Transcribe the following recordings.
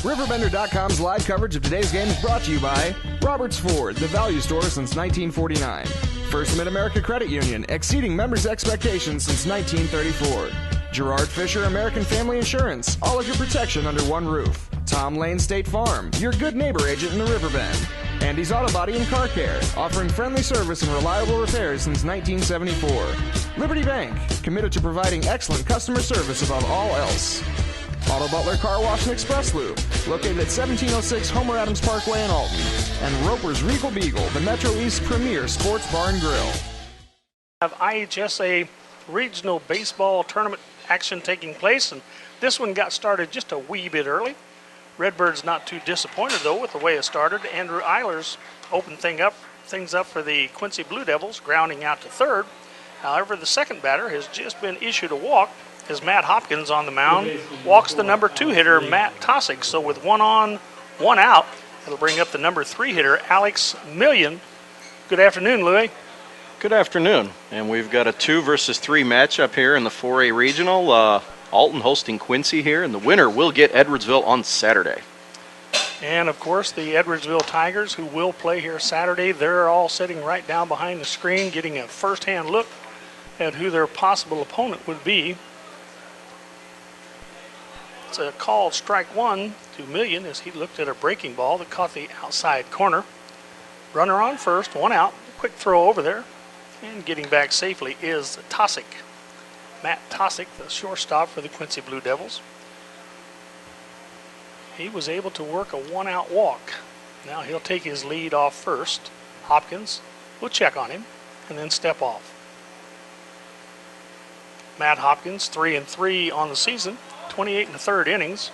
RiverBender.com's live coverage of today's game is brought to you by Roberts Ford, the value store since 1949. First Mid-America Credit Union, exceeding members' expectations since 1934. Gerard Fisher American Family Insurance, all of your protection under one roof. Tom Lane State Farm, your good neighbor agent in the Riverbend. Andy's Auto Body and Car Care, offering friendly service and reliable repairs since 1974. Liberty Bank, committed to providing excellent customer service above all else. Auto Butler Car Wash and Express Lube, located at 1706 Homer Adams Parkway in Alton. And Roper's Regal Beagle, the Metro East premier sports bar and grill. Have IHSA regional baseball tournament action taking place, and this one got started just a wee bit early. Redbirds not too disappointed though with the way it started. Andrew Eilers opened things up for the Quincy Blue Devils, grounding out to third. However, the second batter has just been issued a walk as Matt Hopkins on the mound walks the number 2 hitter, Matt Tosick. So with 1 on, 1 out, it'll bring up the number 3 hitter, Alex Million. Good afternoon, Louis. Good afternoon. And we've got a 2 versus 3 matchup here in the 4A Regional. Alton hosting Quincy here, and the winner will get Edwardsville on Saturday. And, of course, the Edwardsville Tigers, who will play here Saturday, they're all sitting right down behind the screen getting a first-hand look at who their possible opponent would be. It's a called strike 1 to Million as he looked at a breaking ball that caught the outside corner. Runner on first, 1 out. Quick throw over there. And getting back safely is Tosick. Matt Tosick, the shortstop for the Quincy Blue Devils. He was able to work a 1-out walk. Now he'll take his lead off first. Hopkins will check on him and then step off. Matt Hopkins, 3-3 on the season, 28 1/3 innings,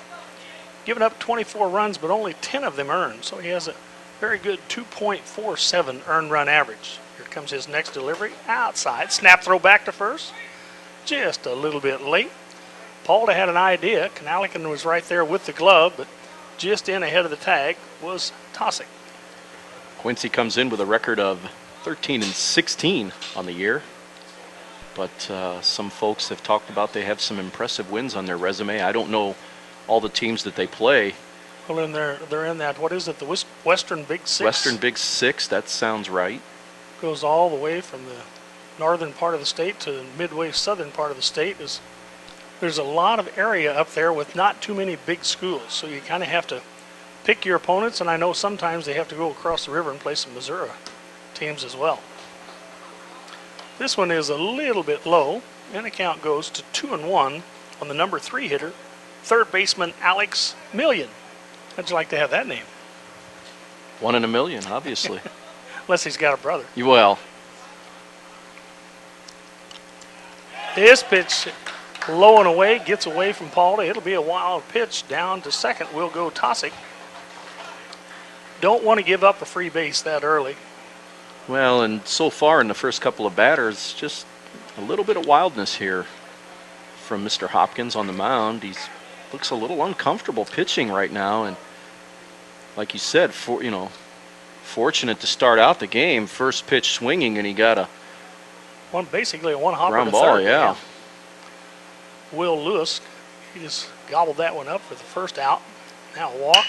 giving up 24 runs, but only 10 of them earned. So he has a very good 2.47 earned run average. Here comes his next delivery, outside, snap throw back to first. Just a little bit late. Paulda had an idea. Kanalikan was right there with the glove, but just in ahead of the tag was Tosick. Quincy comes in with a record of 13-16 on the year. But some folks have talked about they have some impressive wins on their resume. I don't know all the teams that they play. Well, then they're in that, what is it, the Western Big Six? Western Big Six, that sounds right. Goes all the way from the northern part of the state to the midway southern part of the state. There's a lot of area up there with not too many big schools, so you kind of have to pick your opponents, and I know sometimes they have to go across the river and play some Missouri teams as well. This one is a little bit low, and the count goes to 2-1 on the number 3 hitter, third baseman Alex Million. How'd you like to have that name? 1 in a million, obviously. Unless he's got a brother. Well. His pitch low and away, gets away from Paulda. It'll be a wild pitch down to second. Will go Tosick. Don't want to give up a free base that early. Well, and so far in the first couple of batters, just a little bit of wildness here from Mr. Hopkins on the mound. He looks a little uncomfortable pitching right now, and like you said, fortunate to start out the game. First pitch swinging, and he got basically a one-hopper ground to ball, third. yeah. Will Lewis, he just gobbled that one up for the first out. Now a walk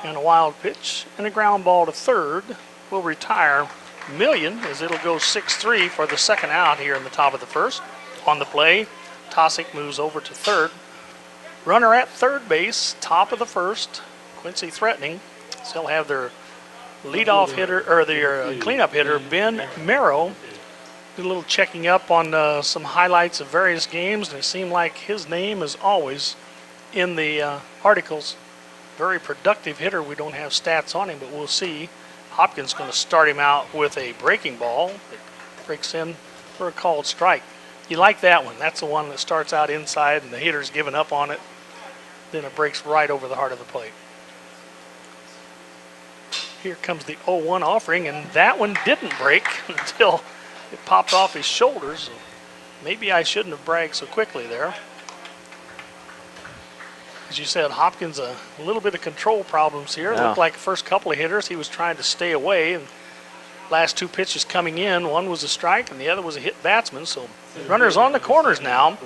and a wild pitch and a ground ball to third will retire Million as it'll go 6-3 for the second out here in the top of the first. On the play, Tosick moves over to third. Runner at third base, top of the first. Quincy threatening. Still have their leadoff hitter, or their cleanup hitter, Ben Merrow. Did a little checking up on some highlights of various games, and it seemed like his name is always in the articles. Very productive hitter. We don't have stats on him, but we'll see. Hopkins going to start him out with a breaking ball that breaks in for a called strike. You like that one. That's the one that starts out inside, and the hitter's giving up on it. Then it breaks right over the heart of the plate. Here comes the 0-1 offering, and that one didn't break until it popped off his shoulders. So maybe I shouldn't have bragged so quickly there. As you said, Hopkins, a little bit of control problems here. Yeah. Looked like the first couple of hitters he was trying to stay away. And last 2 pitches coming in, one was a strike and the other was a hit batsman. So runners on the corners now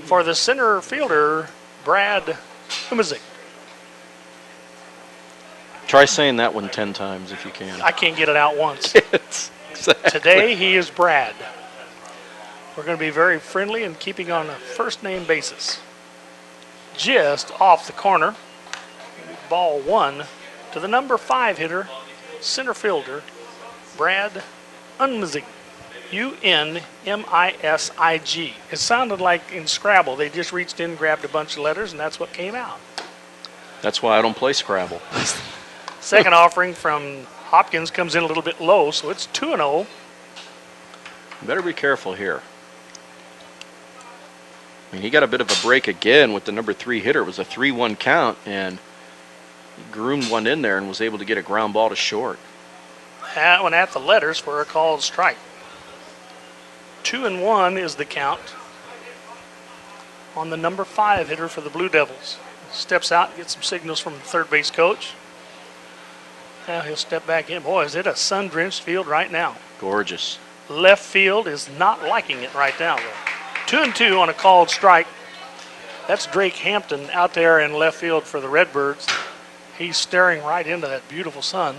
for the center fielder, Brad Humazik. Try saying that one 10 times if you can. I can't get it out once. Exactly. Today he is Brad. We're going to be very friendly and keeping on a first name basis. Just off the corner, ball 1 to the number 5 hitter, center fielder, Brad Unmisig. U-N-M-I-S-I-G. It sounded like in Scrabble. They just reached in, grabbed a bunch of letters, and that's what came out. That's why I don't play Scrabble. Second offering from Hopkins comes in a little bit low, so it's 2-0. Better be careful here. I mean, he got a bit of a break again with the number 3 hitter. It was a 3-1 count, and he groomed one in there and was able to get a ground ball to short. That one at the letters for a called strike. 2-1 is the count on the number 5 hitter for the Blue Devils. Steps out and gets some signals from the third base coach. Now he'll step back in. Boy, is it a sun-drenched field right now. Gorgeous. Left field is not liking it right now, though. 2-2 on a called strike. That's Drake Hampton out there in left field for the Redbirds. He's staring right into that beautiful sun.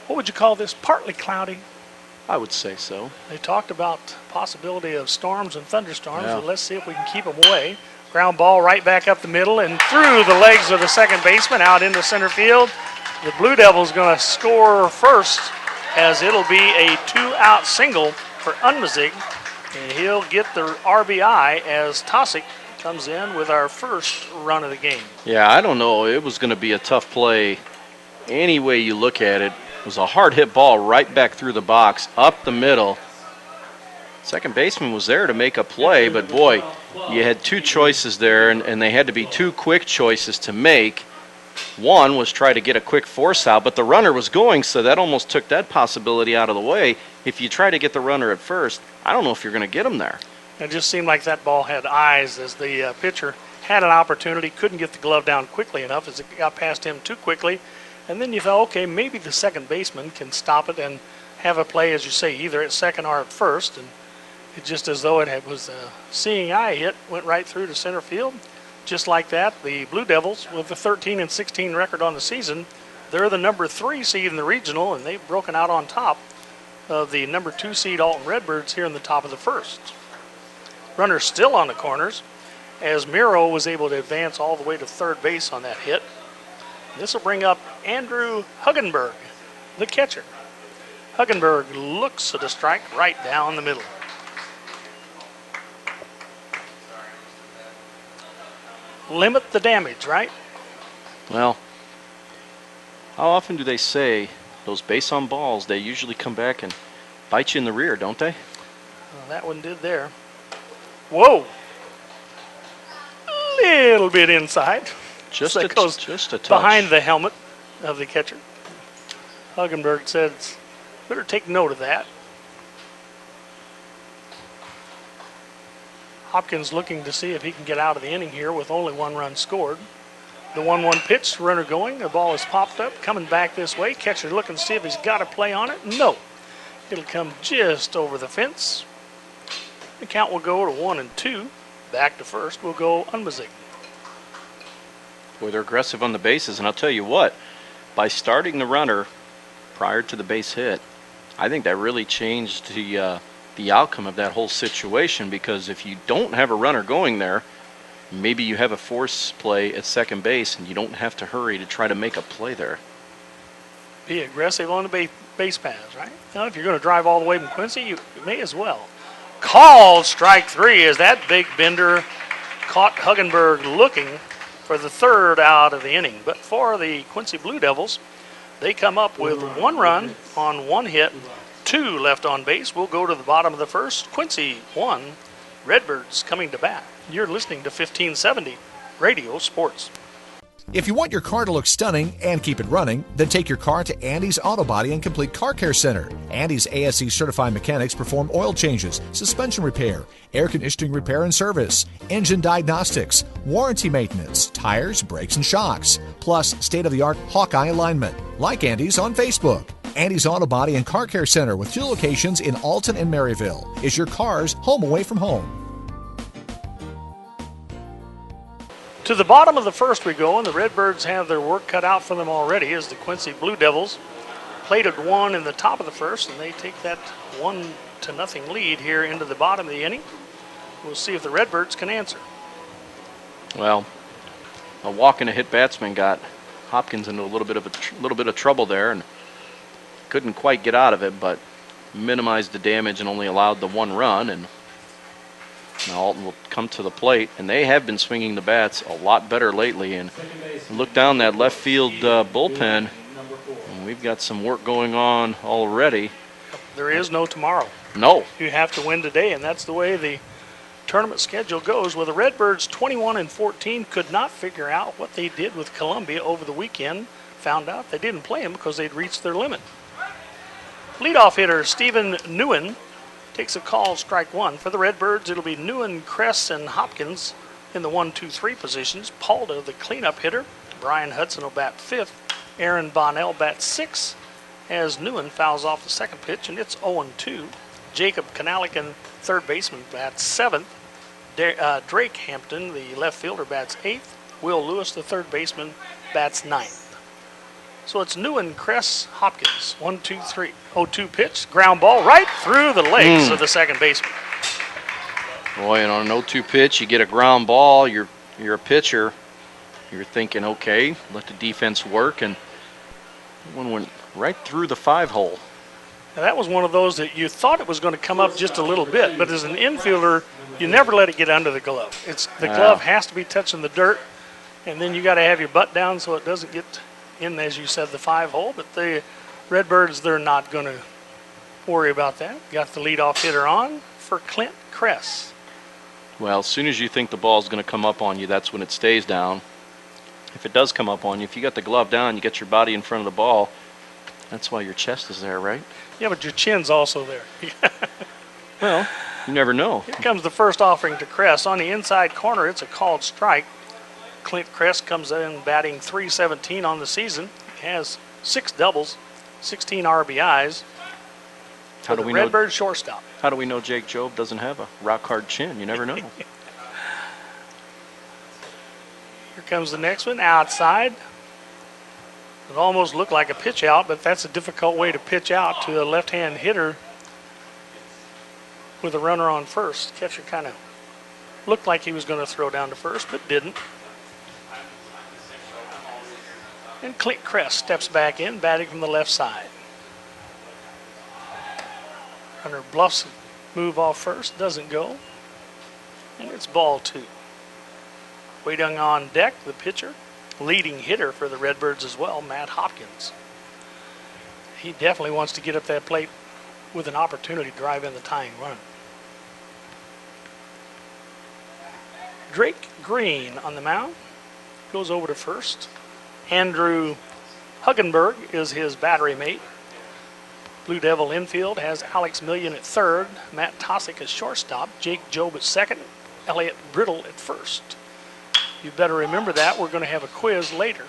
What would you call this? Partly cloudy. I would say so. They talked about possibility of storms and thunderstorms, Yeah. so let's see if we can keep them away. Ground ball right back up the middle and through the legs of the second baseman out into center field. The Blue Devils going to score first, as it'll be a 2-out single for Unmisig, and he'll get the RBI as Tosick comes in with our first run of the game. Yeah, I don't know. It was going to be a tough play any way you look at it. It was a hard hit ball right back through the box, up the middle. Second baseman was there to make a play, but boy, you had two choices there, and they had to be two quick choices to make. One was try to get a quick force out, but the runner was going, so that almost took that possibility out of the way. If you try to get the runner at first, I don't know if you're going to get him there. It just seemed like that ball had eyes, as the pitcher had an opportunity, couldn't get the glove down quickly enough as it got past him too quickly. And then you thought, okay, maybe the second baseman can stop it and have a play, as you say, either at second or at first. And it just as though it was a seeing eye hit, went right through to center field. Just like that, the Blue Devils, with a 13-16 record on the season, they're the number 3 seed in the regional, and they've broken out on top of the number 2 seed Alton Redbirds here in the top of the first. Runner still on the corners, as Miro was able to advance all the way to third base on that hit. This will bring up Andrew Huggenberg, the catcher. Huggenberg looks at a strike right down the middle. Limit the damage, right? Well, how often do they say those base on balls, they usually come back and bite you in the rear, don't they? Well, that one did there. Whoa! Little bit inside. Just So a it goes touch. behind the helmet of the catcher. Huggenberg said, better take note of that. Hopkins looking to see if he can get out of the inning here with only 1 run scored. The 1-1 pitch, runner going. The ball is popped up, coming back this way. Catcher looking to see if he's got a play on it. No. It'll come just over the fence. The count will go to 1-2. Back to first will go Unmisig. Boy, they're aggressive on the bases, and I'll tell you what, by starting the runner prior to the base hit, I think that really changed the outcome of that whole situation, because if you don't have a runner going there, maybe you have a force play at second base and you don't have to hurry to try to make a play there. Be aggressive on the base paths, right? Now, if you're going to drive all the way from Quincy, you may as well. Called strike 3 as that big bender caught Huggenberg looking for the 3rd out of the inning. But for the Quincy Blue Devils, they come up with 1 run on 1 hit, 2 left on base. We'll go to the bottom of the first. Quincy 1, Redbirds coming to bat. You're listening to 1570 Radio Sports. If you want your car to look stunning and keep it running, then take your car to Andy's Auto Body and Complete Car Care Center. Andy's ASE certified mechanics perform oil changes, suspension repair, air conditioning repair and service, engine diagnostics, warranty maintenance, tires, brakes, and shocks, plus state-of-the-art Hawkeye alignment. Like Andy's on Facebook. Andy's Auto Body and Car Care Center with 2 locations in Alton and Maryville is your car's home away from home. To the bottom of the first we go, and the Redbirds have their work cut out for them already as the Quincy Blue Devils plated one in the top of the first, and they take that 1-0 lead here into the bottom of the inning. We'll see if the Redbirds can answer. Well, a walk and a hit batsman got Hopkins into a little bit of trouble there, and couldn't quite get out of it, but minimized the damage and only allowed the 1 run. And now Alton will come to the plate, and they have been swinging the bats a lot better lately. And look down that left field bullpen, and we've got some work going on already. There is no tomorrow. No. You have to win today, and that's the way the tournament schedule goes. Well, the Redbirds 21-14 could not figure out what they did with Columbia over the weekend. Found out they didn't play them because they'd reached their limit. Leadoff hitter Stephen Newen takes a call, strike 1. For the Redbirds, it'll be Newen, Kress, and Hopkins in the 1-2-3 positions. Palda, the cleanup hitter. Brian Hudson will bat 5th. Aaron Bonnell bats 6th as Newen fouls off the second pitch, and it's 0-2. Jacob Kanalikan, third baseman, bats 7th. Drake Hampton, the left fielder, bats 8th. Will Lewis, the third baseman, bats 9th. So it's Newen, Kress, Hopkins. 1-2-3. 0-2 pitch. Ground ball right through the legs of the second baseman. Boy, and on an 0-2 pitch, you get a ground ball. You're a pitcher. You're thinking, okay, let the defense work, and one went right through the 5-hole. Now that was one of those that you thought it was going to come up just a little bit, but as an infielder, you never let it get under the glove. The glove has to be touching the dirt, and then you got to have your butt down so it doesn't get in, as you said, the 5-hole. But the Redbirds, they're not going to worry about that. Got the leadoff hitter on for Clint Kress. Well, as soon as you think the ball's going to come up on you, that's when it stays down. If it does come up on you, if you got the glove down, you get your body in front of the ball. That's why your chest is there, right? Yeah, but your chin's also there. Well, you never know. Here comes the first offering to Kress. On the inside corner, it's a called strike. Clint Kress comes in batting .317 on the season. He has 6 doubles, 16 RBIs. How do we Redbird shortstop. How do we know Jake Jobe doesn't have a rock-hard chin? You never know. Here comes the next one, outside. It almost looked like a pitch out, but that's a difficult way to pitch out to a left-hand hitter with a runner on first. Catcher kind of looked like he was going to throw down to first, but didn't. And Clint Kress steps back in, batting from the left side. Runner bluffs a move off first, doesn't go. And it's ball 2. Waiting on deck, the pitcher, leading hitter for the Redbirds as well, Matt Hopkins. He definitely wants to get up that plate with an opportunity to drive in the tying run. Drake Green on the mound, goes over to first. Andrew Huggenberg is his battery mate. Blue Devil infield has Alex Million at third, Matt Tosick at shortstop, Jake Jobe at second, Elliot Brittle at first. You better remember that. We're going to have a quiz later.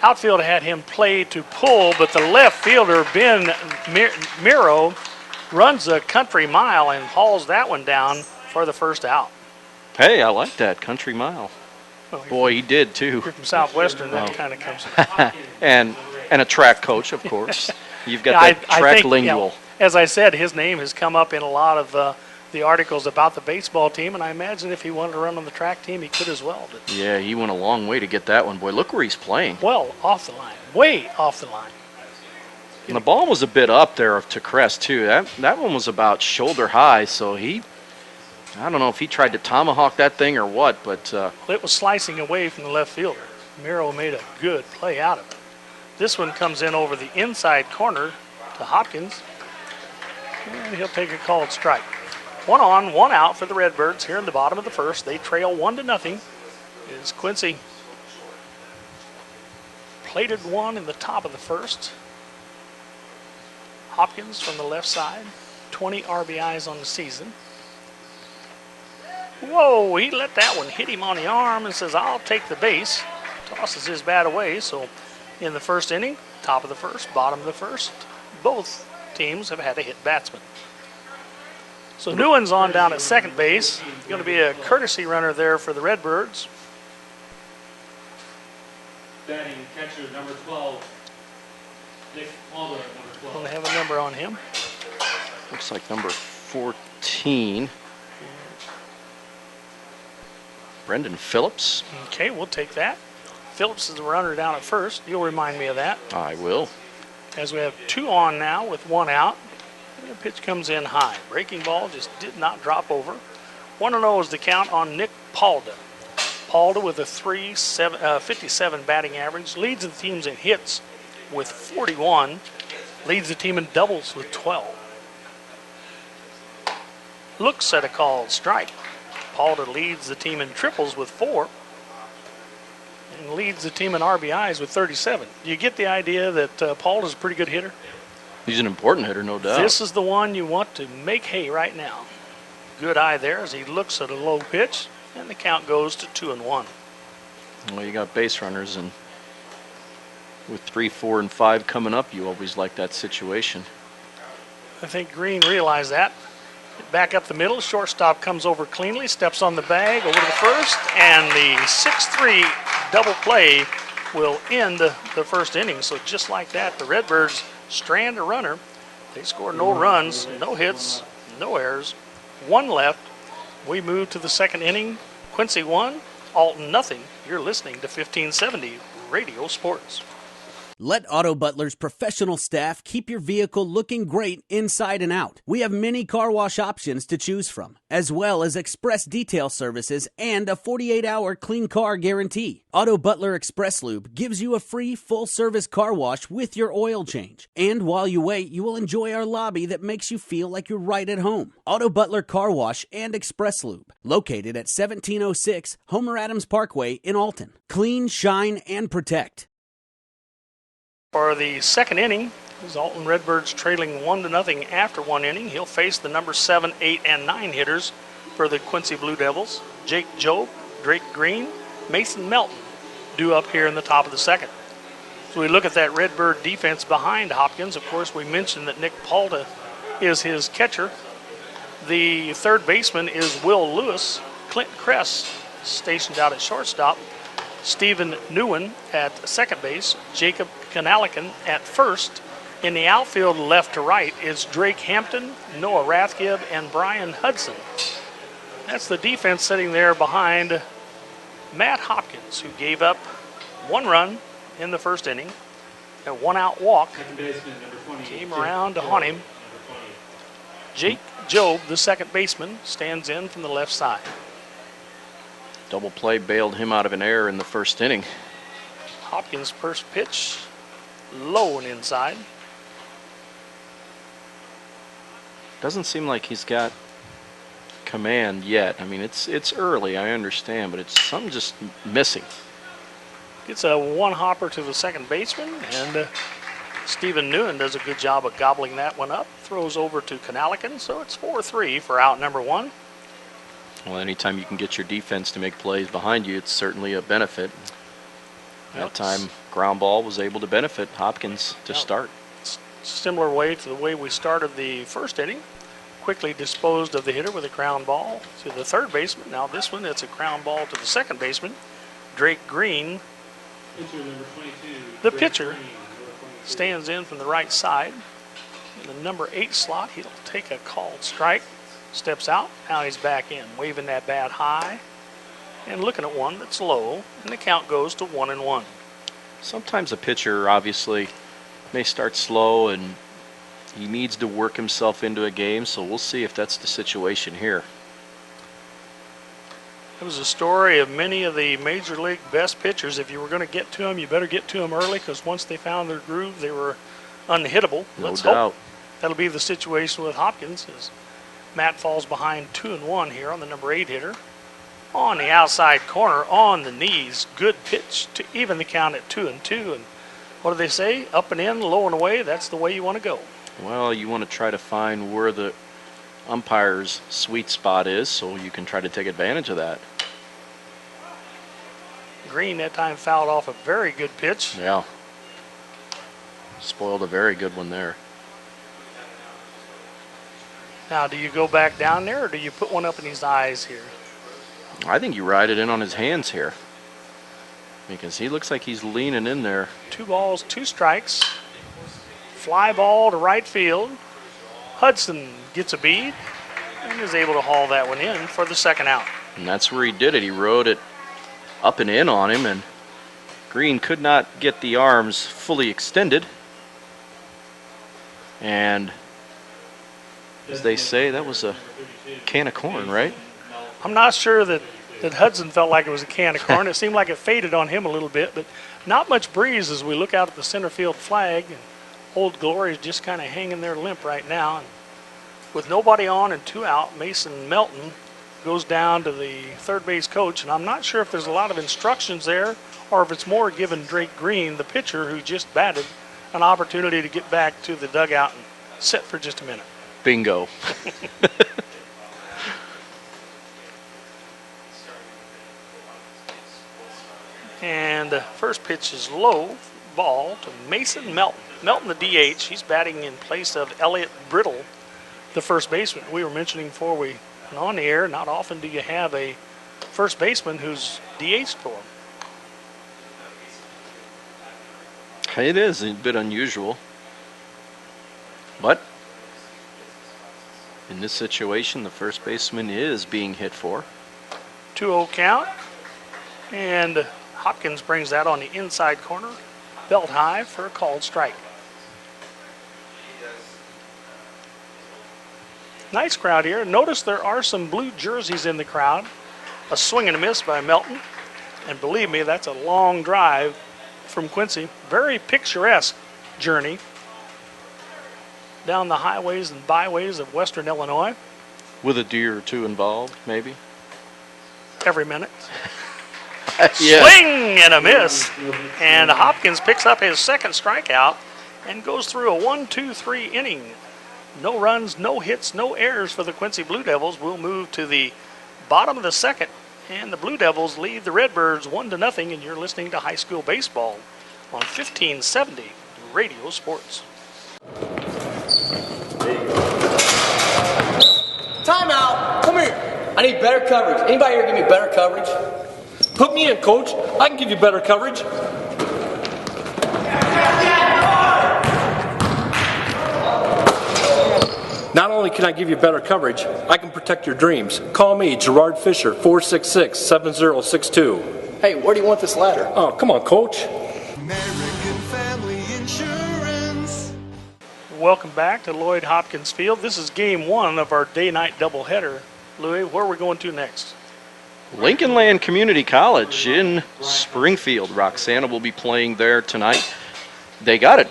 Outfield had him play to pull, but the left fielder, Ben Miro, runs a country mile and hauls that one down for the first out. Hey, I like that, country mile. Well, Boy, he did too. You're from Southwestern, that kind of comes in. and a track coach, of course. You've got that track lingual. As I said, his name has come up in a lot of the articles about the baseball team, and I imagine if he wanted to run on the track team, he could as well. But yeah, he went a long way to get that one. Boy, look where he's playing. Well, off the line, way off the line. And the ball was a bit up there to Kress, too. That one was about shoulder high, so I don't know if he tried to tomahawk that thing or what, but it was slicing away from the left fielder. Miro made a good play out of it. This one comes in over the inside corner to Hopkins, and he'll take a called strike. 1 on, 1 out for the Redbirds here in the bottom of the first. They trail 1-0. Is Quincy plated one in the top of the first. Hopkins from the left side, 20 RBIs on the season. Whoa, he let that one hit him on the arm and says, I'll take the base. Tosses his bat away. So in the first inning, top of the first, bottom of the first, both teams have had a hit batsman. So Newen's on down at second base. Going to be a courtesy runner there for the Redbirds. batting catcher number 12, Nick Palmer, number 12. Don't have a number on him. Looks like number 14. Brendan Phillips. Okay, we'll take that. Phillips is the runner down at first. You'll remind me of that. I will. As we have 2 on now with 1 out. And the pitch comes in high. Breaking ball just did not drop over. 1-0 is the count on Nick Palda. Palda with a 57 batting average. Leads the teams in hits with 41. Leads the team in doubles with 12. Looks at a called strike. Palda leads the team in triples with 4. And leads the team in RBIs with 37. Do you get the idea that Palda's a pretty good hitter? He's an important hitter, no doubt. This is the one you want to make hay right now. Good eye there as he looks at a low pitch, and the count goes to 2-1. Well, you got base runners, and with 3, 4, and 5 coming up, you always like that situation. I think Green realized that. Back up the middle, shortstop comes over cleanly, steps on the bag over to the first, and the 6-3 double play will end the first inning. So just like that, the Redbirds strand a runner. They score no runs, no hits, no errors. 1 left. We move to the second inning. Quincy 1, Alton nothing. You're listening to 1570 Radio Sports. Let Auto Butler's professional staff keep your vehicle looking great inside and out. We have many car wash options to choose from, as well as express detail services and a 48-hour clean car guarantee. Auto Butler Express Lube gives you a free full-service car wash with your oil change. And while you wait, you will enjoy our lobby that makes you feel like you're right at home. Auto Butler Car Wash and Express Lube, located at 1706 Homer Adams Parkway in Alton. Clean, shine, and protect. For the second inning, is Alton Redbirds trailing 1-0 after 1 inning. He'll face the number 7, 8, and 9 hitters for the Quincy Blue Devils. Jake Jobe, Drake Green, Mason Melton due up here in the top of the second. So we look at that Redbird defense behind Hopkins. Of course, we mentioned that Nick Palda is his catcher. The third baseman is Will Lewis. Clint Kress stationed out at shortstop. Stephen Newen at second base. Jacob Kanalikan at first. In the outfield, left to right, is Drake Hampton, Noah Rathgib, and Brian Hudson. That's the defense sitting there behind Matt Hopkins, who gave up 1 run in the first inning. A 1-out walk came around to haunt him. Jake Jobe, the second baseman, stands in from the left side. Double play bailed him out of an error in the first inning. Hopkins' first pitch, low and inside. Doesn't seem like he's got command yet. I mean, it's early, I understand, but it's something just missing. Gets a 1-hopper to the second baseman, and Stephen Newen does a good job of gobbling that one up. Throws over to Kanalikan, so it's 4-3 for out number 1. Well, anytime you can get your defense to make plays behind you, it's certainly a benefit. That time, ground ball was able to benefit Hopkins to start. Similar way to the way we started the first inning. Quickly disposed of the hitter with a ground ball to the third baseman. Now this one, it's a ground ball to the second baseman. Drake Green, the pitcher, stands in from the right side. In the number 8 slot, he'll take a called strike. Steps out, now he's back in, waving that bat high and looking at one that's low, and the count goes to 1-1. Sometimes a pitcher obviously may start slow and he needs to work himself into a game, so we'll see if that's the situation here. It was a story of many of the major league best pitchers. If you were going to get to them, you better get to them early, because once they found their groove, they were unhittable. Let's hope that'll be the situation with Hopkins, as Matt falls behind 2-1 here on the number 8 hitter. On the outside corner, on the knees, good pitch to even the count at 2-2. And what do they say? Up and in, low and away, that's the way you want to go. Well, you want to try to find where the umpire's sweet spot is, so you can try to take advantage of that. Green that time fouled off a very good pitch. Yeah. Spoiled a very good one there. Now, do you go back down there, or do you put one up in his eyes here? I think you ride it in on his hands here. because he looks like he's leaning in there. 2 balls, 2 strikes. Fly ball to right field. Hudson gets a bead and is able to haul that one in for the second out. And that's where he did it. He rode it up and in on him, and Green could not get the arms fully extended. And as they say, that was a can of corn, right? I'm not sure that Hudson felt like it was a can of corn. It seemed like it faded on him a little bit, but not much breeze as we look out at the center field flag. And Old Glory is just kind of hanging there limp right now. And with nobody on and 2 out, Mason Melton goes down to the third base coach. And I'm not sure if there's a lot of instructions there or if it's more giving Drake Green, the pitcher who just batted, an opportunity to get back to the dugout and sit for just a minute. Bingo. And the first pitch is low, ball to Mason Melton. Melton, the DH, he's batting in place of Elliott Brittle, the first baseman. We were mentioning before we went on the air, not often do you have a first baseman who's DH'd for him. It is a bit unusual. But in this situation, the first baseman is being hit for. 2-0 count. And Hopkins brings that on the inside corner, belt high for a called strike. Nice crowd here. Notice there are some blue jerseys in the crowd. A swing and a miss by Melton. And believe me, that's a long drive from Quincy. Very picturesque journey down the highways and byways of western Illinois. With a deer or two involved, maybe? Every minute. Yeah. Swing and a miss. And Hopkins picks up his second strikeout and goes through a 1-2-3 inning. No runs, no hits, no errors for the Quincy Blue Devils. We'll move to the bottom of the second, and the Blue Devils lead the Redbirds 1-0, and you're listening to high school baseball on 1570 Radio Sports. Timeout. Come here. I need better coverage. Anybody here give me better coverage? Put me in, coach. I can give you better coverage. Not only can I give you better coverage, I can protect your dreams. Call me, Gerard Fisher, 466-7062. Hey, where do you want this ladder? Oh, come on, coach. American Family Insurance. Welcome back to Lloyd Hopkins Field. This is game 1 of our day-night doubleheader. Louis, where are we going to next? Lincoln Land Community College in Springfield. Roxana will be playing there tonight. They got it.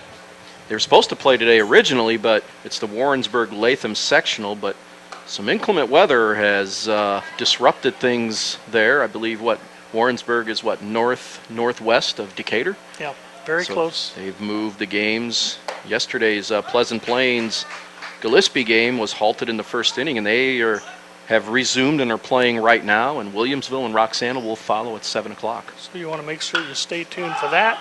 They were supposed to play today originally, but it's the Warrensburg-Latham sectional, but some inclement weather has disrupted things there. I believe Warrensburg is northwest of Decatur. Yeah, very close. They've moved the games. Yesterday's Pleasant Plains Gillespie game was halted in the first inning, and they have resumed and are playing right now, and Williamsville and Roxana will follow at 7 o'clock. So you want to make sure you stay tuned for that.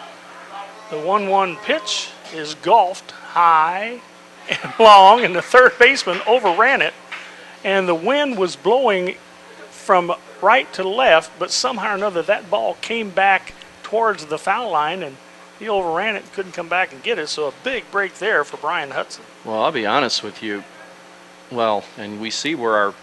The 1-1 pitch is golfed high and long, and the third baseman overran it. And the wind was blowing from right to left, but somehow or another that ball came back towards the foul line, and he overran it and couldn't come back and get it. So a big break there for Brian Hudson. Well, I'll be honest with you. Well, and we see where our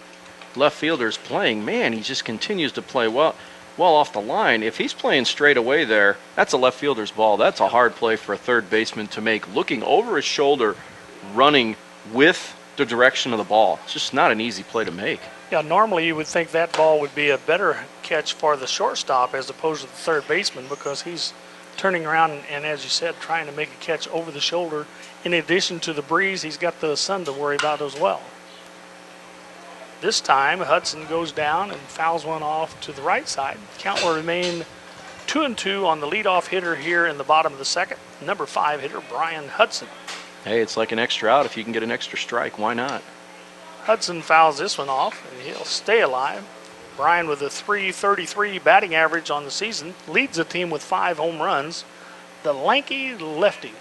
left fielder's playing. Man, he just continues to play well off the line. If he's playing straight away there, that's a left fielder's ball. That's a hard play for a third baseman to make, looking over his shoulder, running with the direction of the ball. It's just not an easy play to make. Yeah, normally you would think that ball would be a better catch for the shortstop as opposed to the third baseman, because he's turning around and, as you said, trying to make a catch over the shoulder. In addition to the breeze, he's got the sun to worry about as well. This time, Hudson goes down and fouls one off to the right side. Count will remain 2-2 on the leadoff hitter here in the bottom of the second. Number 5 hitter, Brian Hudson. Hey, it's like an extra out. If you can get an extra strike, why not? Hudson fouls this one off, and he'll stay alive. Brian, with a .333 batting average on the season, leads the team with 5 home runs. The lanky lefty.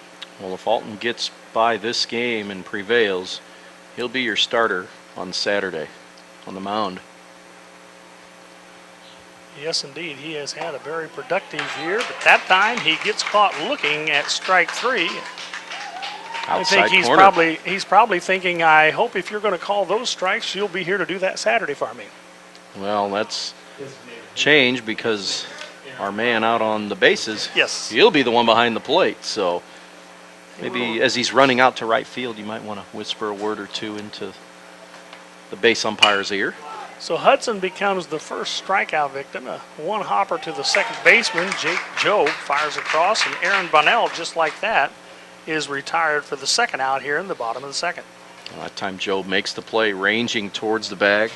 Well, if Alton gets by this game and prevails, he'll be your starter on Saturday on the mound. Yes, indeed. He has had a very productive year, but that time he gets caught looking at strike 3. I think he's probably thinking, I hope if you're going to call those strikes, you'll be here to do that Saturday for me. Well, that's changed because our man out on the bases, yes, he'll be the one behind the plate. So maybe as he's running out to right field, you might want to whisper a word or two into the base umpire's ear. So Hudson becomes the first strikeout victim. A one hopper to the second baseman. Jake Jobe fires across, and Aaron Bunnell, just like that, is retired for the second out here in the bottom of the second. Well, that time Jobe makes the play, ranging towards the bag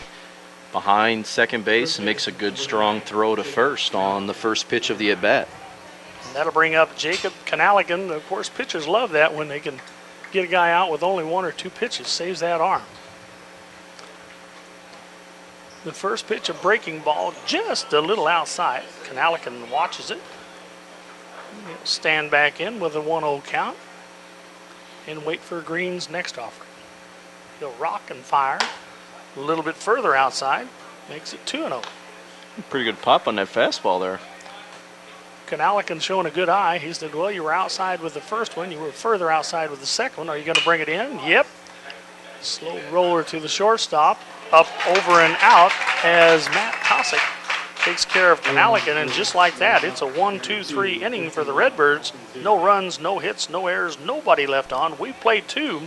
behind second base, and makes a good strong throw to first on the first pitch of the at-bat. And that'll bring up Jacob Canaligan. Of course, pitchers love that when they can get a guy out with only 1 or 2 pitches. Saves that arm. The first pitch, a breaking ball, just a little outside. Canaligan watches it. He'll stand back in with a 1-0 count and wait for Green's next offering. He'll rock and fire a little bit further outside, makes it 2-0. Pretty good pop on that fastball there. Canaligan showing a good eye. He said, well, you were outside with the first one. You were further outside with the second one. Are you going to bring it in? Yep. Slow roller to the shortstop. Up, over, and out as Matt Tosick takes care of Canaligan. And just like that, it's a 1-2-3 inning for the Redbirds. No runs, no hits, no errors, nobody left on. We played 2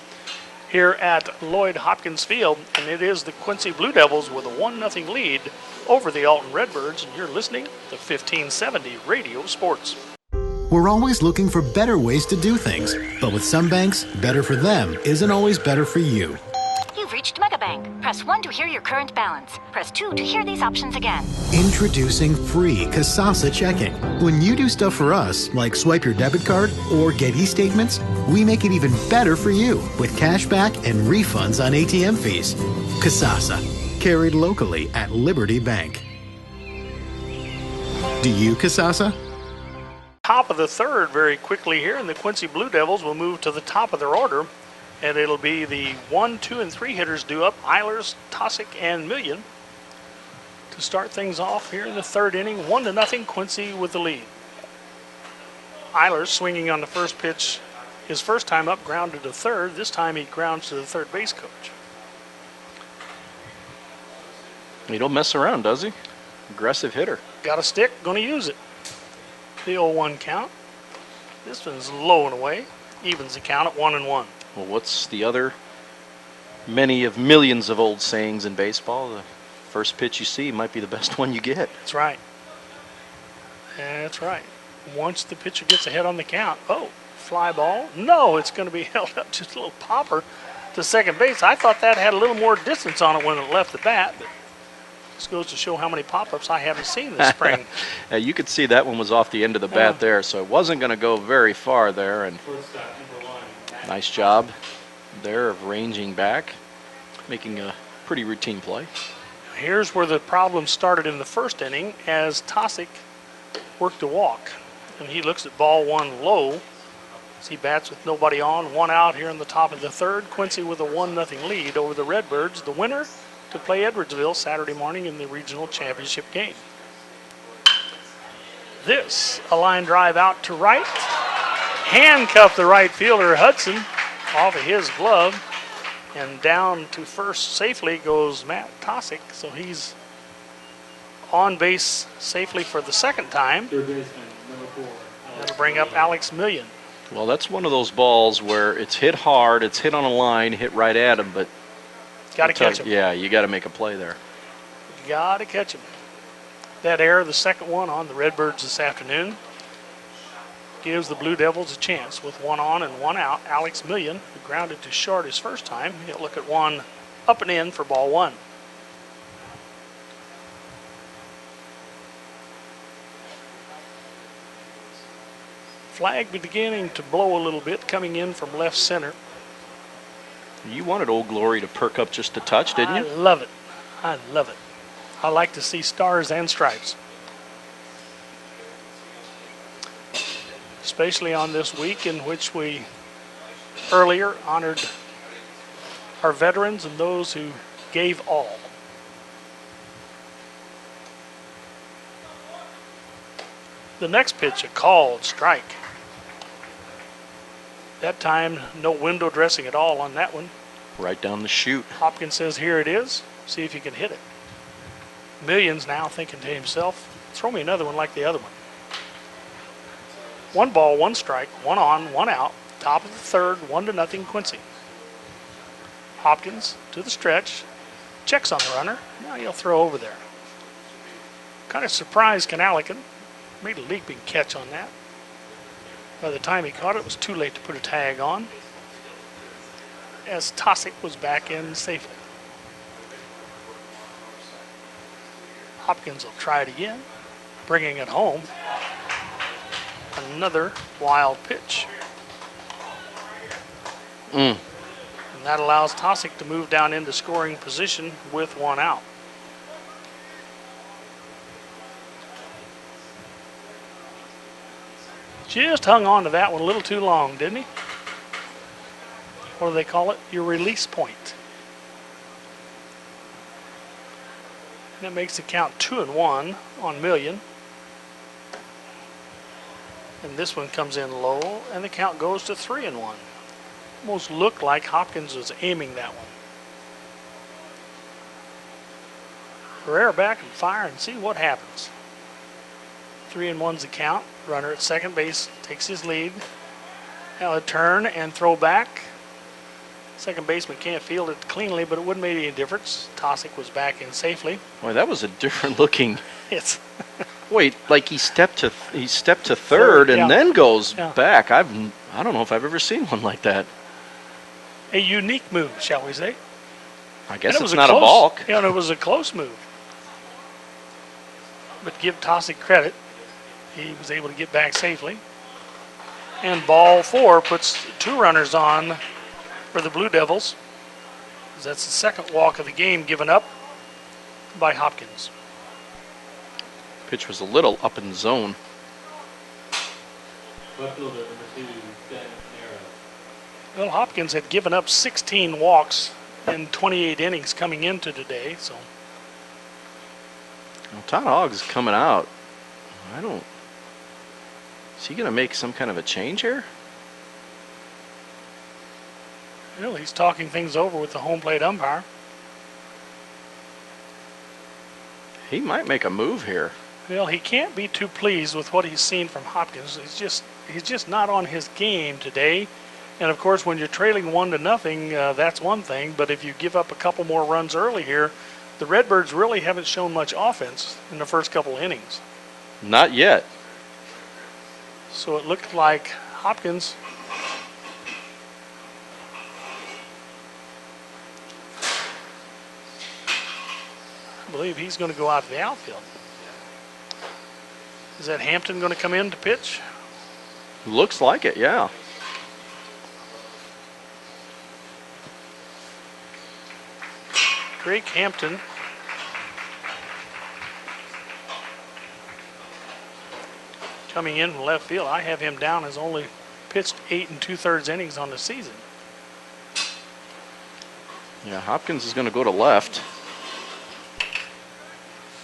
here at Lloyd Hopkins Field, and it is the Quincy Blue Devils with a 1-0 lead over the Alton Redbirds. And you're listening to 1570 Radio Sports. We're always looking for better ways to do things, but with some banks, better for them isn't always better for you. You've reached Megabank. Press 1 to hear your current balance. Press 2 to hear these options again. Introducing free Kasasa checking. When you do stuff for us, like swipe your debit card or get e-statements, we make it even better for you with cash back and refunds on ATM fees. Kasasa, carried locally at Liberty Bank. Do you, Kasasa? Top of the third very quickly here, and the Quincy Blue Devils will move to the top of their order. And it'll be the 1, 2, and 3 hitters due up, Eilers, Tosick, and Million, to start things off here in the third inning. 1-0, Quincy with the lead. Eilers swinging on the first pitch. His first time up, grounded to third. This time he grounds to the third base coach. He don't mess around, does he? Aggressive hitter. Got a stick, going to use it. The 0-1 count. This one's low and away. Evens the count at 1-1. Well, what's the other many of millions of old sayings in baseball? The first pitch you see might be the best one you get. That's right. That's right. Once the pitcher gets ahead on the count, fly ball. No, it's going to be held up, just a little popper to second base. I thought that had a little more distance on it when it left the bat, but this goes to show how many pop-ups I haven't seen this spring. You could see that one was off the end of the bat there, so it wasn't going to go very far there. And nice job there of ranging back, making a pretty routine play. Here's where the problem started in the first inning as Tosick worked a walk. And he looks at ball 1 low as he bats with nobody on. 1 out here in the top of the third. Quincy with a 1-0 lead over the Redbirds, the winner to play Edwardsville Saturday morning in the regional championship game. This, a line drive out to right. Handcuffed the right fielder Hudson off of his glove, and down to first safely goes Matt Tosick, so he's on base safely for the second time. Third baseman, number 4. That'll bring up Alex Million. Well, that's one of those balls where it's hit hard, it's hit on a line, hit right at him, but got to catch him. Yeah, you got to make a play there. Got to catch him. That error, the second one on the Redbirds this afternoon, gives the Blue Devils a chance with 1 on and 1 out. Alex Million, who grounded to short his first time, he'll look at 1 up and in for ball 1. Flag beginning to blow a little bit, coming in from left center. You wanted Old Glory to perk up just a touch, didn't you? I love it. I love it. I like to see stars and stripes. Especially on this week in which we earlier honored our veterans and those who gave all. The next pitch, a called strike. That time, no window dressing at all on that one. Right down the chute. Hopkins says, here it is. See if you can hit it. Millions now thinking to himself, throw me another one like the other one. 1 ball, 1 strike, 1 on, 1 out. Top of the third, 1-0 Quincy. Hopkins to the stretch. Checks on the runner. Now he'll throw over there. Kind of surprised Canalican. Made a leaping catch on that. By the time he caught it, it was too late to put a tag on, as Tosick was back in safely. Hopkins will try it again, bringing it home. Another wild pitch. And that allows Tosick to move down into scoring position with 1 out. Just hung on to that one a little too long, didn't he? What do they call it? Your release point. And that makes the count 2-1 on Million. And this one comes in low, and the count goes to 3-1. Almost looked like Hopkins was aiming that one. Herrera back and fire and see what happens. 3-1's the count. Runner at second base takes his lead. Now a turn and throw back. Second baseman can't field it cleanly, but it wouldn't make any difference. Tosick was back in safely. Boy, that was a different looking. It's Wait, like he stepped to third and then goes back. I don't know if I've ever seen one like that. A unique move, shall we say? I guess it's not a balk. Yeah, and it was a close move. But give Tosick credit. He was able to get back safely. And ball 4 puts 2 runners on for the Blue Devils. That's the second walk of the game given up by Hopkins. Pitch was a little up in zone. Left fielder number 2, Ben Nero. Well, Hopkins had given up 16 walks in 28 innings coming into today, so. Well, Todd Hogg's coming out. Is he going to make some kind of a change here? Well, he's talking things over with the home plate umpire. He might make a move here. Well, he can't be too pleased with what he's seen from Hopkins. He's just not on his game today. And of course, when you're trailing 1-0, that's one thing. But if you give up a couple more runs early here, the Redbirds really haven't shown much offense in the first couple innings. Not yet. So it looked like Hopkins I believe he's going to go out to the outfield. Is that Hampton going to come in to pitch? Looks like it, yeah. Drake Hampton coming in from left field. I have him down as only pitched 8 2/3 innings on the season. Yeah, Hopkins is going to go to left.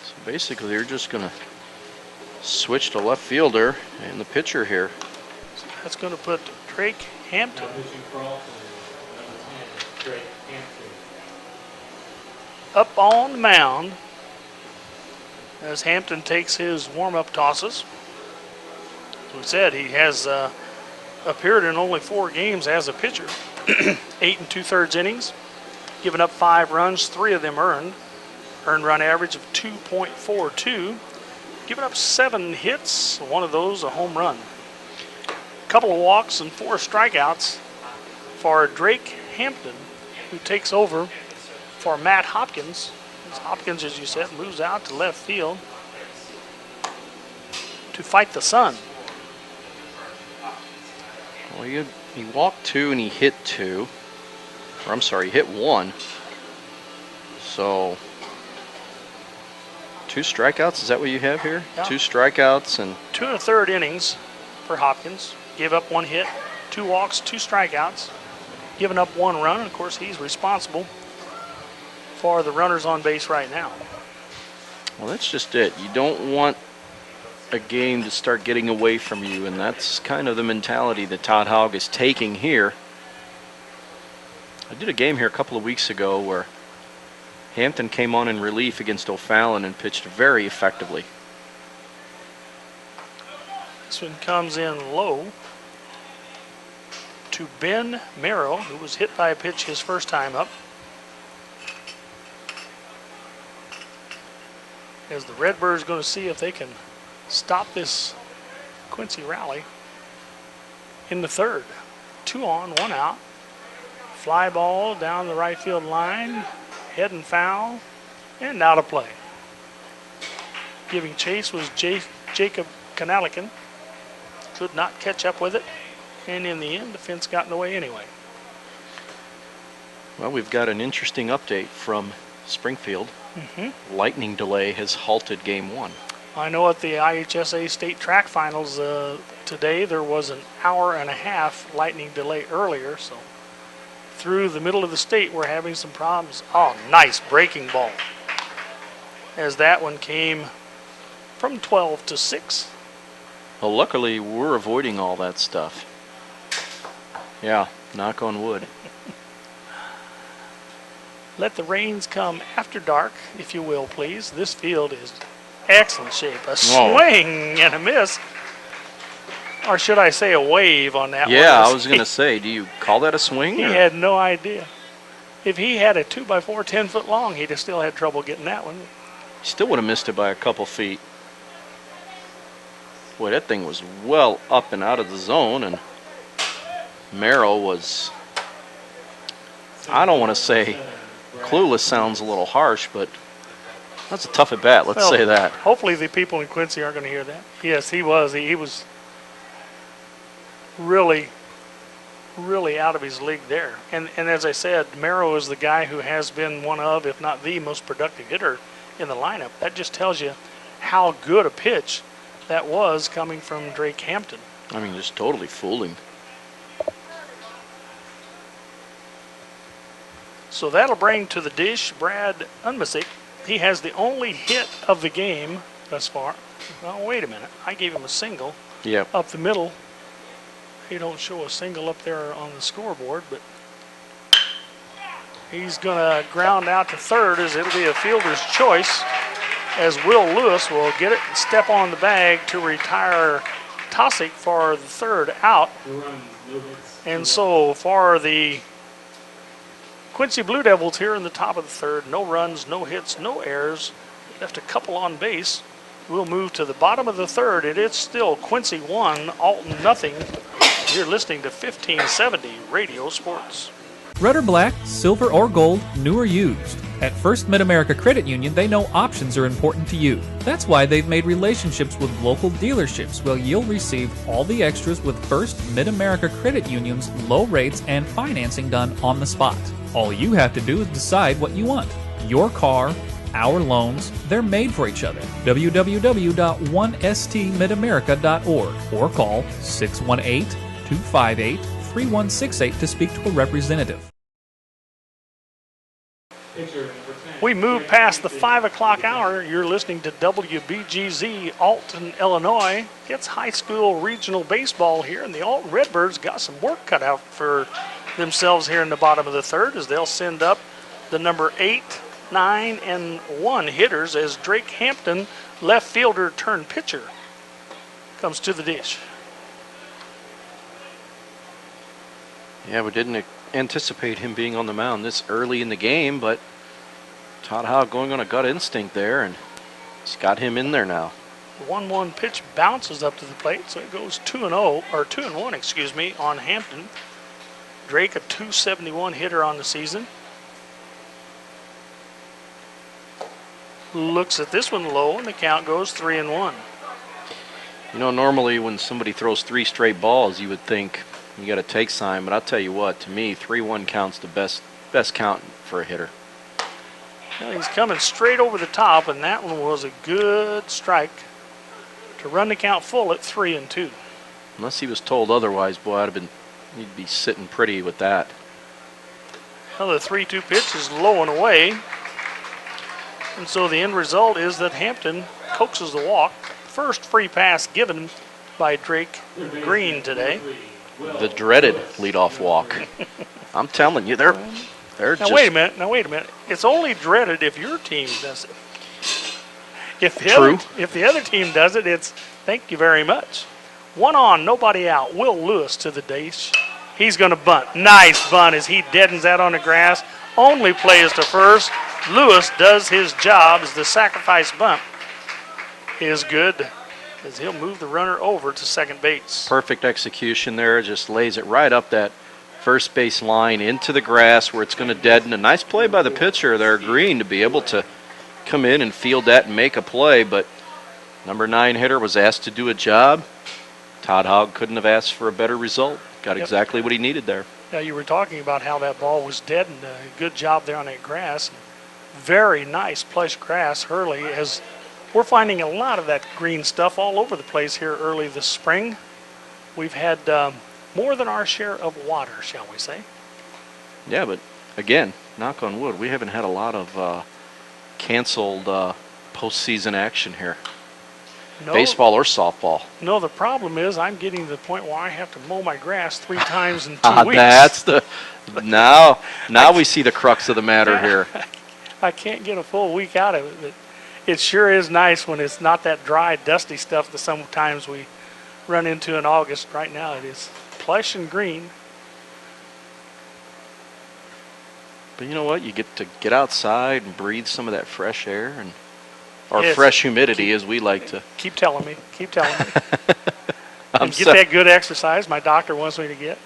So basically, you're just going to switch to left fielder and the pitcher here. So that's going to put Drake Hampton. Up on the mound as Hampton takes his warm-up tosses. As we said, he has appeared in only 4 games as a pitcher. 8 2/3 innings, given up 5 runs, 3 of them earned. Earned run average of 2.42. Given up 7 hits, 1 of those a home run. A couple of walks and 4 strikeouts for Drake Hampton, who takes over for Matt Hopkins. Hopkins, as you said, moves out to left field to fight the sun. Well, he walked 2 and he hit 2. Or I'm sorry, he hit 1. So 2 strikeouts, is that what you have here? Yeah. 2 strikeouts and 2 1/3 innings for Hopkins. Gave up 1 hit, 2 walks, 2 strikeouts. Given up 1 run, and of course he's responsible for the runners on base right now. well, that's just it. You don't want a game to start getting away from you, and that's kind of the mentality that Todd Hogg is taking here. I did a game here a couple of weeks ago where Hampton came on in relief against O'Fallon and pitched very effectively. This one comes in low to Ben Merrill, who was hit by a pitch his first time up. As the Redbirds going to see if they can stop this Quincy rally in the third. 2 on, 1 out. Fly ball down the right field line, heading foul, and out of play. Giving chase was Jacob Kanalikin. Could not catch up with it, and in the end, the fence got in the way anyway. Well, we've got an interesting update from Springfield. Lightning delay has halted game 1. I know at the IHSA State Track Finals today there was an hour and a half lightning delay earlier, so through the middle of the state we're having some problems. Oh, nice breaking ball. As that one came from 12 to 6. Well, luckily we're avoiding all that stuff. Yeah, knock on wood. Let the rains come after dark, if you will, please. This field is excellent shape. A swing and a miss. Or should I say a wave on that one? Yeah, I was going to say, do you call that a swing? He had no idea. If he had a 2x4 10-foot long, he'd have still had trouble getting that one. Still would have missed it by a couple feet. Boy, that thing was well up and out of the zone, and Merrill was, I don't want to say clueless, sounds a little harsh, but that's a tough at bat, let's say that. Hopefully the people in Quincy aren't going to hear that. Yes, he was. He was really, really out of his league there. And as I said, Merrill is the guy who has been one of, if not the most productive hitter in the lineup. That just tells you how good a pitch that was coming from Drake Hampton. I mean, just totally fooled him. So that'll bring to the dish Brad Unmasick. He has the only hit of the game thus far. Well, wait a minute. I gave him a single up the middle. They don't show a single up there on the scoreboard, but he's going to ground out to third as it'll be a fielder's choice, as Will Lewis will get it and step on the bag to retire Tosick for the third out. And so for the Quincy Blue Devils here in the top of the third, no runs, no hits, no errors, left a couple on base. We'll move to the bottom of the third, and it's still Quincy 1, Alton nothing. You're listening to 1570 Radio Sports. Red or black, silver or gold, new or used. At First Mid-America Credit Union, they know options are important to you. That's why they've made relationships with local dealerships where you'll receive all the extras with First Mid-America Credit Union's low rates and financing done on the spot. All you have to do is decide what you want. Your car, our loans, they're made for each other. www.1stmidamerica.org or call 618-258-3168 to speak to a representative. We move past the 5 o'clock hour. You're listening to WBGZ Alton, Illinois. It's high school regional baseball here, and the Alton Redbirds got some work cut out for themselves here in the bottom of the third as they'll send up the number 8, 9, and 1 hitters as Drake Hampton, left fielder turned pitcher, comes to the dish. Yeah, we didn't anticipate him being on the mound this early in the game, but Todd Howe going on a gut instinct there, and he's got him in there now. The 1-1 pitch bounces up to the plate, so it goes 2-0, or 2-1, excuse me, on Hampton. Drake, a .271 hitter on the season. Looks at this one low, and the count goes 3-1. You know, normally when somebody throws 3 straight balls, you would think you got to take sign, but I'll tell you what, to me, 3-1 counts the best count for a hitter. Well, he's coming straight over the top, and that one was a good strike to run the count full at 3-2. Unless he was told otherwise, boy, he'd be sitting pretty with that. Well, the 3-2 pitch is low and away. And so the end result is that Hampton coaxes the walk, first free pass given by Drake Green today. The dreaded leadoff walk. I'm telling you, they're now just... wait a minute. It's only dreaded if your team does it. If the other team does it, it's thank you very much. 1 on, nobody out. Will Lewis to the dish. He's going to bunt. Nice bunt as he deadens out on the grass. Only plays to first. Lewis does his job as the sacrifice bunt is good as he'll move the runner over to second base. Perfect execution there. Just lays it right up that first base line into the grass where it's going to deaden. A nice play by the pitcher there, Green, to be able to come in and field that and make a play. But number 9 hitter was asked to do a job. Todd Hogg couldn't have asked for a better result. Got exactly what he needed there. Yeah, you were talking about how that ball was deadened. Good job there on that grass. Very nice plush grass, Hurley, as we're finding a lot of that green stuff all over the place here early this spring. We've had more than our share of water, shall we say. Yeah, but again, knock on wood, we haven't had a lot of canceled postseason action here. No, baseball or softball. No, the problem is I'm getting to the point where I have to mow my grass 3 times in 2 weeks. That's the now we see the crux of the matter here. I can't get a full week out of it, but it sure is nice when it's not that dry, dusty stuff that sometimes we run into in August. Right now it is plush and green. But you know what? You get to get outside and breathe some of that fresh air and or yes. fresh humidity, as we like to. Keep telling me. And get that good exercise my doctor wants me to get.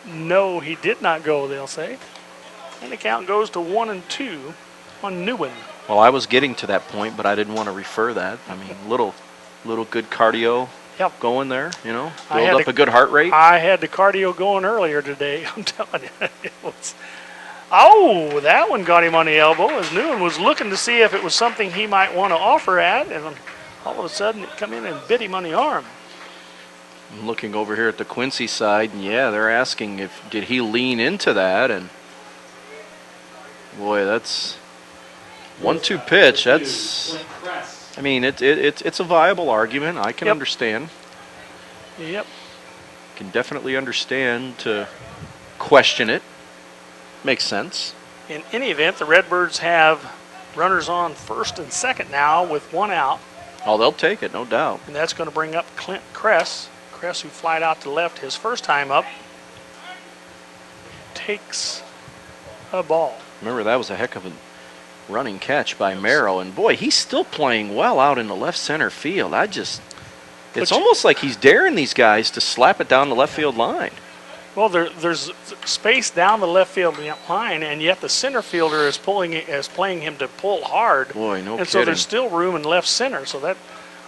No, he did not go, they'll say. And the count goes to 1-2 on Newen. Well, I was getting to that point, but I didn't want to refer that. I mean, little good cardio going there, you know, build up a good heart rate. I had the cardio going earlier today. I'm telling you, it was. Oh, that one got him on the elbow as Newen was looking to see if it was something he might want to offer at, and all of a sudden it come in and bit him on the arm. I'm looking over here at the Quincy side, and yeah, they're asking did he lean into that, and boy, that's 1-2 pitch. That's, I mean, it's a viable argument. I can understand. Yep. Can definitely understand to question it. Makes sense. In any event, the Redbirds have runners on first and second now with 1 out. Oh, they'll take it, no doubt. And that's going to bring up Clint Kress. Kress, who flied out to left his first time up, takes a ball. Remember, that was a heck of a running catch by Merrill. And, boy, he's still playing well out in the left center field. It's almost like he's daring these guys to slap it down the left field line. Well, there's space down the left field line, and yet the center fielder is playing him to pull hard. Boy, no kidding. And so there's still room in left center, so that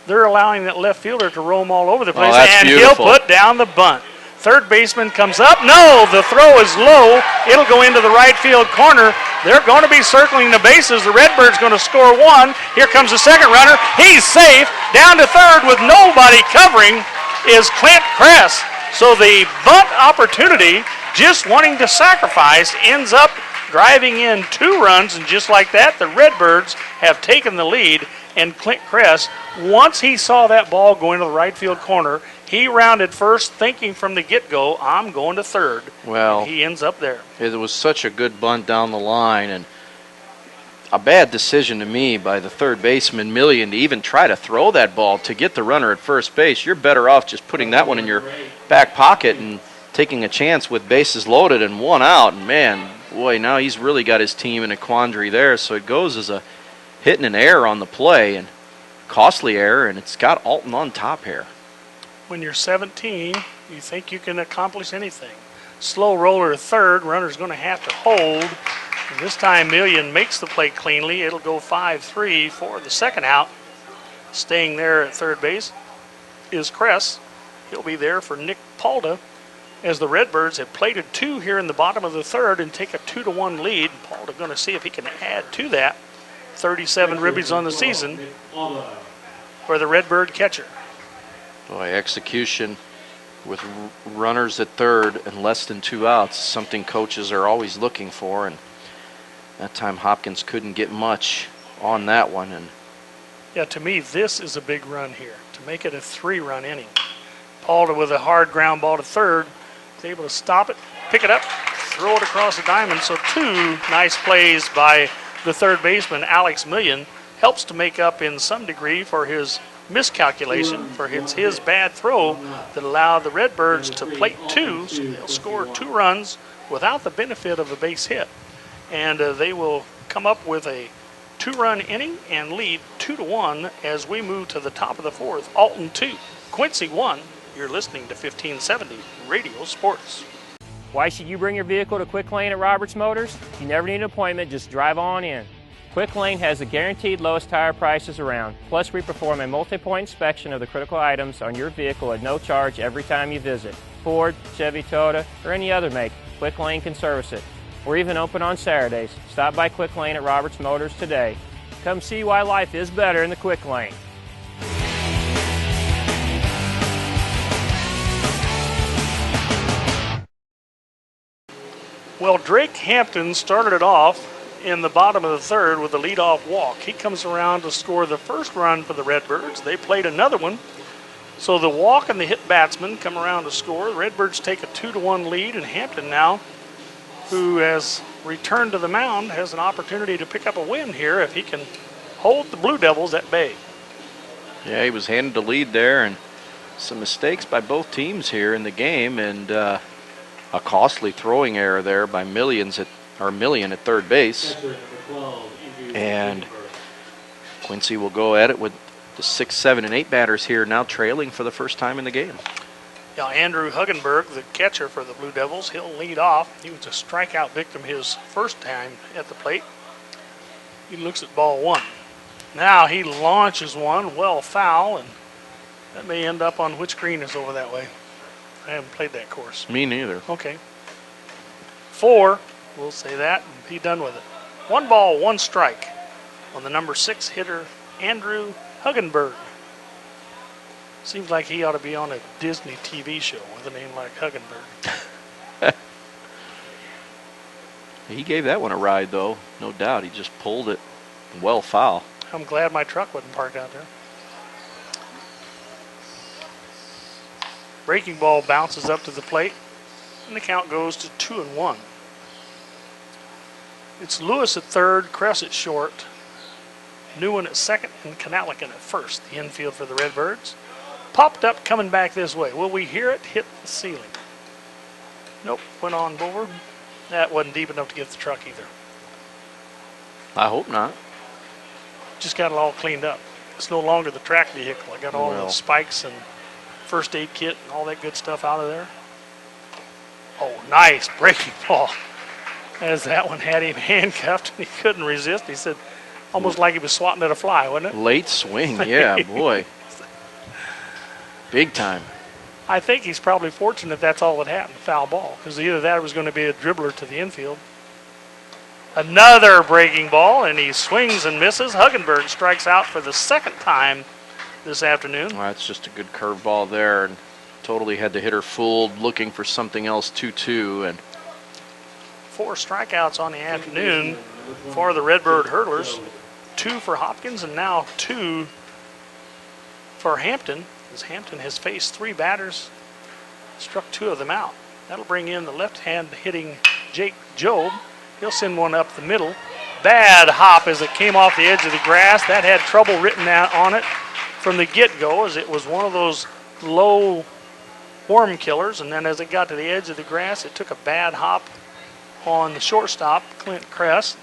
they're allowing that left fielder to roam all over the place. That's and beautiful. He'll put down the bunt. Third baseman comes up. No, the throw is low. It'll go into the right field corner. They're going to be circling the bases. The Redbirds going to score 1. Here comes the second runner. He's safe. Down to third with nobody covering is Clint Kress. So the bunt opportunity, just wanting to sacrifice, ends up driving in 2 runs, and just like that, the Redbirds have taken the lead. And Clint Kress, once he saw that ball go into the right field corner, he rounded first, thinking from the get-go, I'm going to third. Well, and he ends up there. It was such a good bunt down the line, and a bad decision to me by the third baseman, Million, to even try to throw that ball to get the runner at first base. You're better off just putting that one in your back pocket and taking a chance with bases loaded and 1 out. And, man, boy, now he's really got his team in a quandary there. So it goes as a hit and an error on the play, and costly error, and it's got Alton on top here. When you're 17, you think you can accomplish anything. Slow roller to third. Runner's going to have to hold. And this time, Million makes the play cleanly. It'll go 5-3 for the second out. Staying there at third base is Kress. He'll be there for Nick Palda, as the Redbirds have plated 2 here in the bottom of the third and take a 2-1 lead. Palda going to see if he can add to that. 37 ribbies on the season for the Redbird catcher. Boy, execution with runners at third and less than 2 outs is something coaches are always looking for, and that time Hopkins couldn't get much on that one, and Yeah, to me, this is a big run here to make it a 3-run inning. Paul with a hard ground ball to third is able to stop it, pick it up, throw it across the diamond. So 2 nice plays by the third baseman, Alex Million, helps to make up in some degree for his miscalculation, for his bad throw that allowed the Redbirds to plate 2, so they'll score 2 runs without the benefit of a base hit. And they will come up with a 2-run inning and lead 2-1 as we move to the top of the 4th. Alton 2, Quincy 1. You're listening to 1570 Radio Sports. Why should you bring your vehicle to Quick Lane at Roberts Motors? You never need an appointment, just drive on in. Quick Lane has the guaranteed lowest tire prices around. Plus, we perform a multi-point inspection of the critical items on your vehicle at no charge every time you visit. Ford, Chevy, Toyota, or any other make, Quick Lane can service it. We're even open on Saturdays. Stop by Quick Lane at Roberts Motors today. Come see why life is better in the Quick Lane. Well, Drake Hampton started it off in the bottom of the 3rd with a leadoff walk. He comes around to score the first run for the Redbirds. They played another one. So the walk and the hit batsman come around to score. The Redbirds take a 2-1 lead, and Hampton now, who has returned to the mound, has an opportunity to pick up a win here if he can hold the Blue Devils at bay. Yeah, he was handed the lead there, and some mistakes by both teams here in the game, and a costly throwing error there by Million at third base. And Quincy will go at it with the 6, 7, and 8 batters here now trailing for the first time in the game. Yeah, Andrew Huggenberg, the catcher for the Blue Devils, he'll lead off. He was a strikeout victim his first time at the plate. He looks at ball 1. Now he launches one, well foul, and that may end up on which green is over that way. I haven't played that course. Me neither. Okay. 4, we'll say that, and be done with it. 1 ball, 1 strike on the number 6 hitter, Andrew Huggenberg. Seems like he ought to be on a Disney TV show with a name like Huggenberg. He gave that one a ride, though, no doubt. He just pulled it well foul. I'm glad my truck wasn't parked out there. Breaking ball bounces up to the plate, and the count goes to 2-1. It's Lewis at third, Kress at short, Newen at second, and Kanalikin at first. The infield for the Redbirds. Popped up, coming back this way. Will we hear it hit the ceiling? Nope, went on over. That wasn't deep enough to get the truck either. I hope not. Just got it all cleaned up. It's no longer the track vehicle. I got all the spikes and first aid kit and all that good stuff out of there. Oh, nice breaking ball. As that one had him handcuffed and he couldn't resist. He said, almost like he was swatting at a fly, wasn't it? Late swing, yeah, boy. Big time. I think he's probably fortunate that's all that happened, foul ball, because either that or was going to be a dribbler to the infield. Another breaking ball, and he swings and misses. Huggenberg strikes out for the 2nd time this afternoon. Well, that's just a good curveball there, and totally had the hitter fooled, looking for something else, 2-2. And 4 strikeouts on the afternoon for the Redbird hurdlers. 2 for Hopkins, and now 2 for Hampton, as Hampton has faced 3 batters, struck 2 of them out. That'll bring in the left-hand hitting Jake Job. He'll send one up the middle. Bad hop as it came off the edge of the grass. That had trouble written out on it from the get-go, as it was one of those low worm killers, and then as it got to the edge of the grass, it took a bad hop on the shortstop, Clint Kress.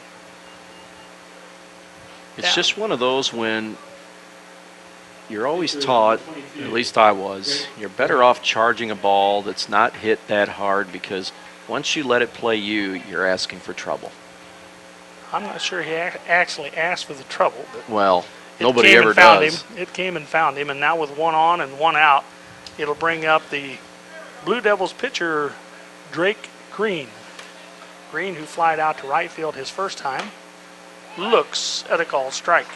It's just one of those when you're always taught, at least I was, you're better off charging a ball that's not hit that hard, because once you let it play you, you're asking for trouble. I'm not sure he actually asked for the trouble, but well, nobody ever does. It came and found him, and now with 1 on and 1 out, it'll bring up the Blue Devils pitcher, Drake Green. Green, who flied out to right field his first time, looks at a called strike.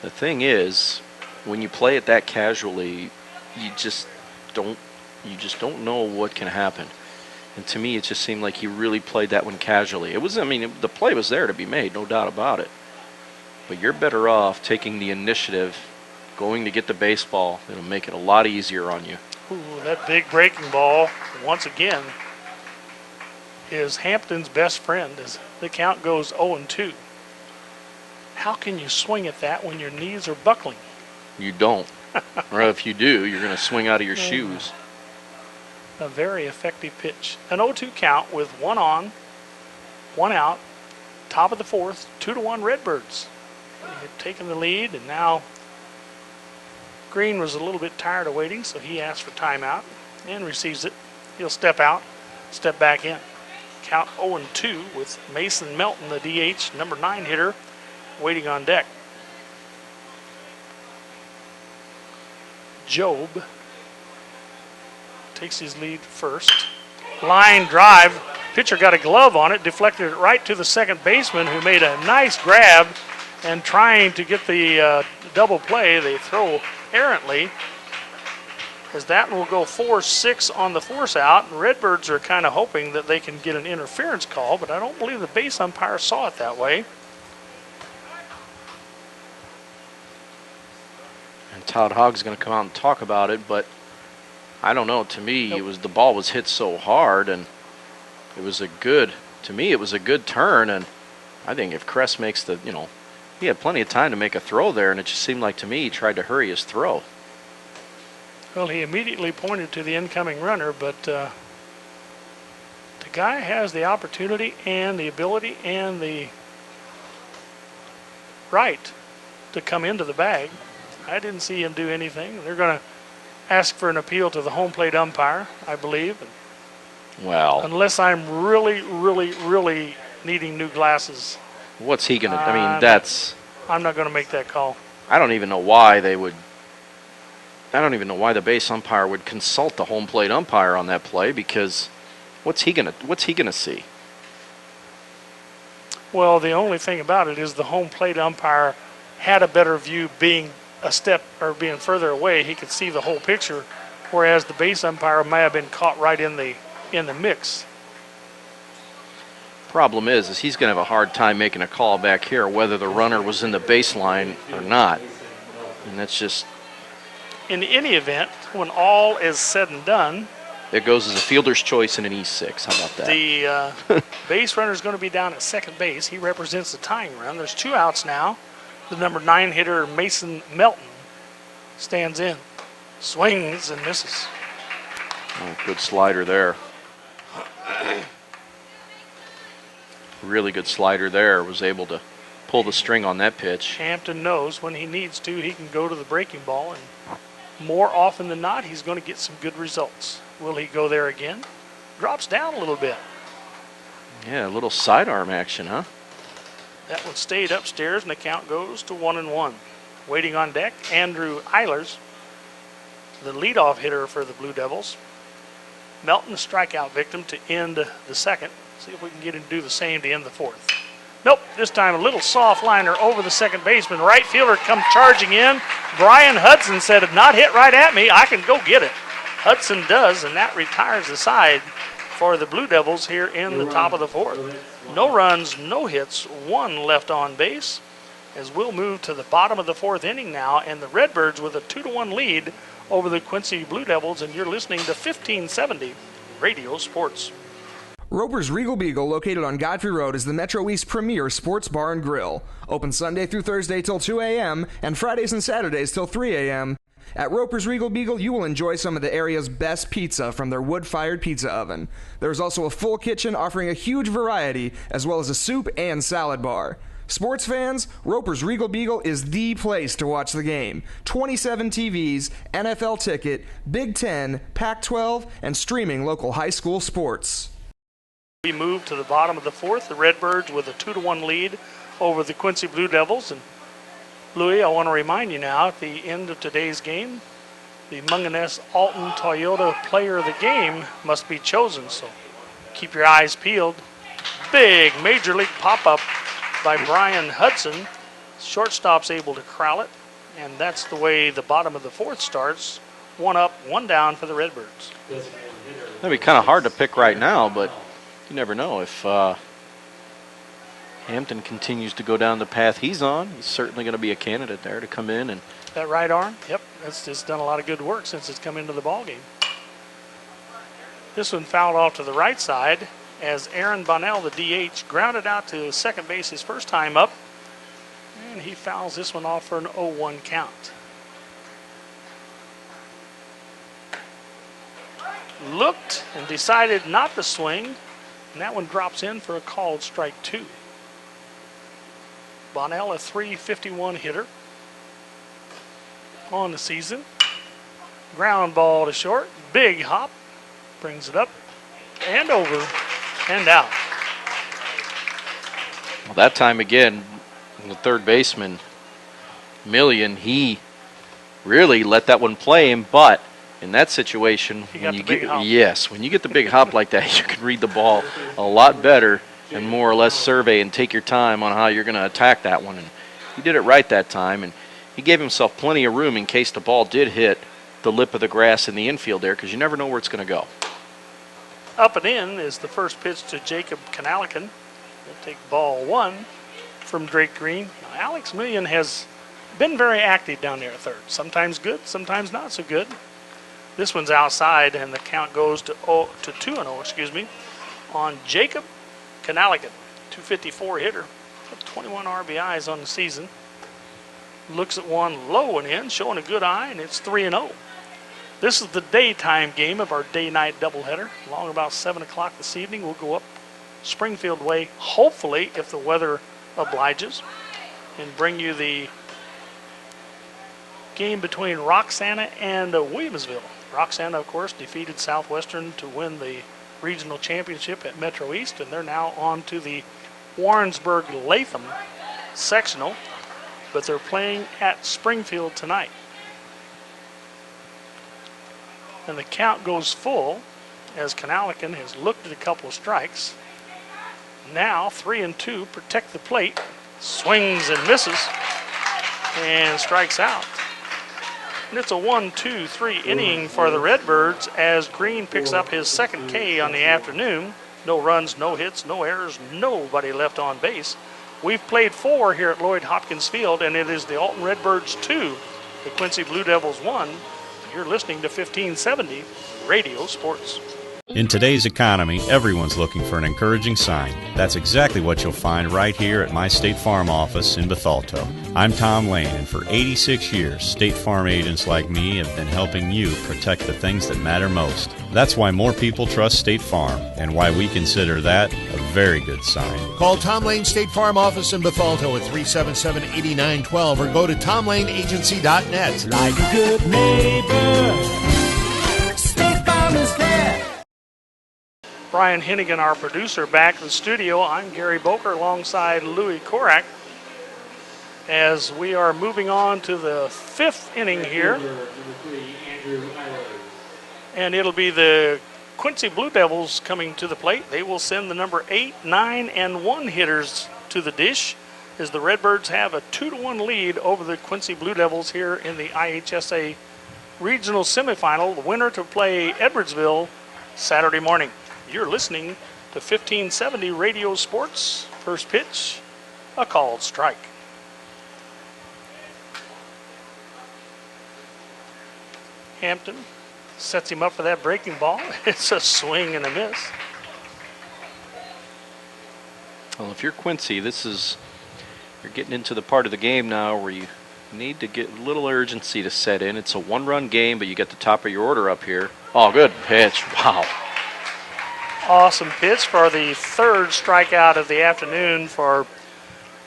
The thing is, when you play it that casually, you just don't know what can happen. And to me, it just seemed like he really played that one casually. It was, I mean, the play was there to be made, no doubt about it. but you're better off taking the initiative, going to get the baseball. It'll make it a lot easier on you. Ooh, that big breaking ball, once again, is Hampton's best friend as the count goes 0-2. How can you swing at that when your knees are buckling? You don't. Or if you do, you're going to swing out of your shoes. A very effective pitch. An 0-2 count with 1 on, 1 out, top of the 4th, 2-1 Redbirds. They had taken the lead, and now Green was a little bit tired of waiting, so he asked for timeout and receives it. He'll step out, step back in. Count 0-2 with Mason Melton, the DH, number 9 hitter, waiting on deck. Job takes his lead first. Line drive. Pitcher got a glove on it, deflected it right to the second baseman, who made a nice grab and trying to get the double play. They throw errantly, as that will go 4-6 on the force out. And Redbirds are kind of hoping that they can get an interference call, but I don't believe the base umpire saw it that way. And Todd Hogg's going to come out and talk about it, but I don't know. To me, the ball was hit so hard, and it was a good turn. And I think if Kress makes he had plenty of time to make a throw there, and it just seemed like to me he tried to hurry his throw. Well, he immediately pointed to the incoming runner, but the guy has the opportunity and the ability and the right to come into the bag. I didn't see him do anything. They're going to ask for an appeal to the home plate umpire, I believe. Well, unless I'm really, really, really needing new glasses. What's he going to, I mean, that's... I'm not going to make that call. I don't even know why they would... I don't even know why the base umpire would consult the home plate umpire on that play, because what's he gonna see? Well, the only thing about it is the home plate umpire had a better view, being a step or being further away. He could see the whole picture, whereas the base umpire may have been caught right in the mix. Problem is he's going to have a hard time making a call back here whether the runner was in the baseline or not, and that's just... In any event, when all is said and done, it goes as a fielder's choice in an E6. How about that? The base runner is going to be down at second base. He represents the tying run. There's 2 outs now. The number 9 hitter, Mason Melton, stands in, swings and misses. Oh, good slider there. Really good slider there. Was able to pull the string on that pitch. Hampton knows when he needs to, he can go to the breaking ball, and more often than not, he's going to get some good results. Will he go there again? Drops down a little bit. Yeah, a little sidearm action, huh? That one stayed upstairs, and the count goes to 1-1. Waiting on deck, Andrew Eilers, the leadoff hitter for the Blue Devils. Melton, strikeout victim to end the second. See if we can get him to do the same to end the 4th. Nope, this time a little soft liner over the second baseman. Right fielder comes charging in. Brian Hudson said, "Not hit right at me, I can go get it." Hudson does, and that retires the side for the Blue Devils here in the top of the 4th. No runs, no hits, 1 left on base, as we'll move to the bottom of the 4th inning now, and the Redbirds with a 2-1 lead over the Quincy Blue Devils, and you're listening to 1570 Radio Sports. Roper's Regal Beagle, located on Godfrey Road, is the Metro East premier sports bar and grill. Open Sunday through Thursday till 2 a.m. and Fridays and Saturdays till 3 a.m. At Roper's Regal Beagle, you will enjoy some of the area's best pizza from their wood-fired pizza oven. There is also a full kitchen offering a huge variety, as well as a soup and salad bar. Sports fans, Roper's Regal Beagle is the place to watch the game. 27 TVs, NFL ticket, Big Ten, Pac-12, and streaming local high school sports. We move to the bottom of the 4th, the Redbirds with a 2-1 lead over the Quincy Blue Devils. And Louis, I want to remind you now, at the end of today's game, the Munganess Alton Toyota Player of the Game must be chosen. So keep your eyes peeled. Big Major League pop-up by Brian Hudson. Shortstop's able to corral it, and that's the way the bottom of the 4th starts. 1 up, 1 down for the Redbirds. That'd be kind of hard to pick right now, but you never know if Hampton continues to go down the path he's on. He's certainly going to be a candidate there to come in. And that right arm, yep, that's just done a lot of good work since it's come into the ballgame. This one fouled off to the right side as Aaron Bonnell, the DH, grounded out to second base his first time up. And he fouls this one off for an 0-1 count. Looked and decided not to swing, and that one drops in for a called strike 2. Bonnell, a .351 hitter on the season. Ground ball to short, big hop, brings it up and over and out. Well, that time again, the third baseman, Millian, he really let that one play him, but in that situation, when you get the big hop like that, you can read the ball a lot better and more or less survey and take your time on how you're going to attack that one. And he did it right that time, and he gave himself plenty of room in case the ball did hit the lip of the grass in the infield there, because you never know where it's going to go. Up and in is the first pitch to Jacob Kanalikin. We'll take ball 1 from Drake Green. Now, Alex Millian has been very active down there at third. Sometimes good, sometimes not so good. This one's outside, and the count goes to 2-0, on Jacob Kanalikin, 254 hitter, 21 RBIs on the season. Looks at one low and in, showing a good eye, and it's 3-0. This is the daytime game of our day-night doubleheader. Along about 7 o'clock this evening, we'll go up Springfield way, hopefully, if the weather obliges, and bring you the game between Roxana and Williamsville. Roxana, of course, defeated Southwestern to win the regional championship at Metro East, and they're now on to the Warrensburg-Latham sectional, but they're playing at Springfield tonight. And the count goes full as Kanalikin has looked at a couple of strikes. Now 3-2, protect the plate, swings and misses, and strikes out. And it's a 1-2-3 inning for the Redbirds as Green picks up his second K on the afternoon. No runs, no hits, no errors, nobody left on base. We've played 4 here at Lloyd Hopkins Field, and it is the Alton Redbirds 2, the Quincy Blue Devils 1. You're listening to 1570 Radio Sports. In today's economy, everyone's looking for an encouraging sign. That's exactly what you'll find right here at my State Farm office in Bethalto. I'm Tom Lane, and for 86 years, State Farm agents like me have been helping you protect the things that matter most. That's why more people trust State Farm, and why we consider that a very good sign. Call Tom Lane State Farm office in Bethalto at 377-8912 or go to tomlaneagency.net. Like a good neighbor, State Farm is there. Brian Hennigan, our producer, back in the studio. I'm Gary Boker alongside Louis Korak as we are moving on to the 5th inning here. And it'll be the Quincy Blue Devils coming to the plate. They will send the number 8, 9, and 1 hitters to the dish as the Redbirds have a 2-1 lead over the Quincy Blue Devils here in the IHSA Regional Semifinal. The winner to play Edwardsville Saturday morning. You're listening to 1570 Radio Sports. First pitch, a called strike. Hampton sets him up for that breaking ball. It's a swing and a miss. Well, if you're Quincy, you're getting into the part of the game now where you need to get a little urgency to set in. It's a 1-run game, but you get the top of your order up here. Oh, good pitch. Wow. Awesome pitch for the 3rd strikeout of the afternoon for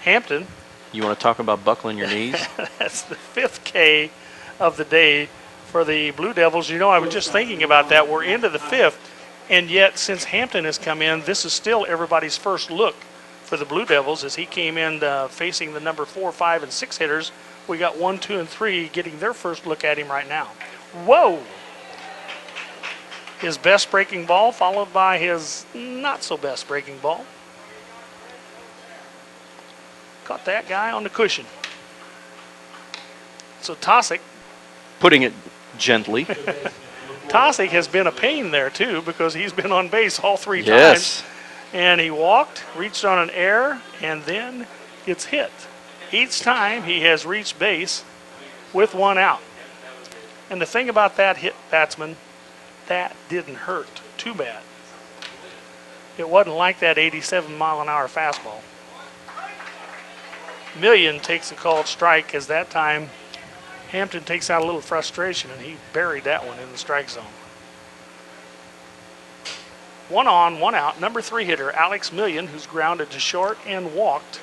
Hampton. You want to talk about buckling your knees? That's the 5th K of the day for the Blue Devils. You know, I was just thinking about that. We're into the 5th, and yet since Hampton has come in, this is still everybody's first look for the Blue Devils as he came in facing the number 4, 5, and 6 hitters. We got 1, 2, and 3 getting their first look at him right now. Whoa! His best breaking ball followed by his not so best breaking ball. Caught that guy on the cushion. So Tosick, putting it gently. Tosick has been a pain there too because he's been on base all 3 times. And he walked, reached on an error, and then gets hit. Each time he has reached base with one out. And the thing about that hit, batsman, that didn't hurt too bad. It wasn't like that 87-mile-an-hour fastball. Million takes a called strike, as that time Hampton takes out a little frustration, and he buried that one in the strike zone. 1 on, 1 out. Number 3 hitter, Alex Million, who's grounded to short and walked.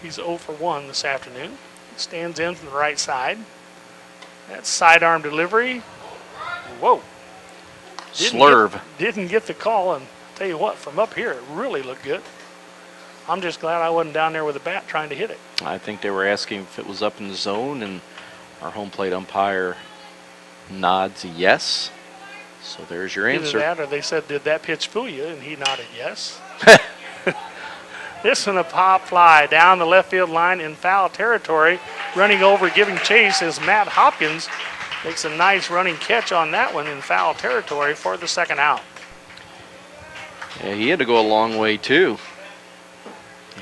He's 0 for 1 this afternoon. Stands in from the right side. That sidearm delivery. Whoa. Didn't get the call, and tell you what, from up here, it really looked good. I'm just glad I wasn't down there with a bat trying to hit it. I think they were asking if it was up in the zone, and our home plate umpire nods yes. So there's your answer. Either that or they said, did that pitch fool you? And he nodded yes. This one a pop fly down the left field line in foul territory. Running over, giving chase is Matt Hopkins. Makes a nice running catch on that one in foul territory for the second out. Yeah, he had to go a long way too.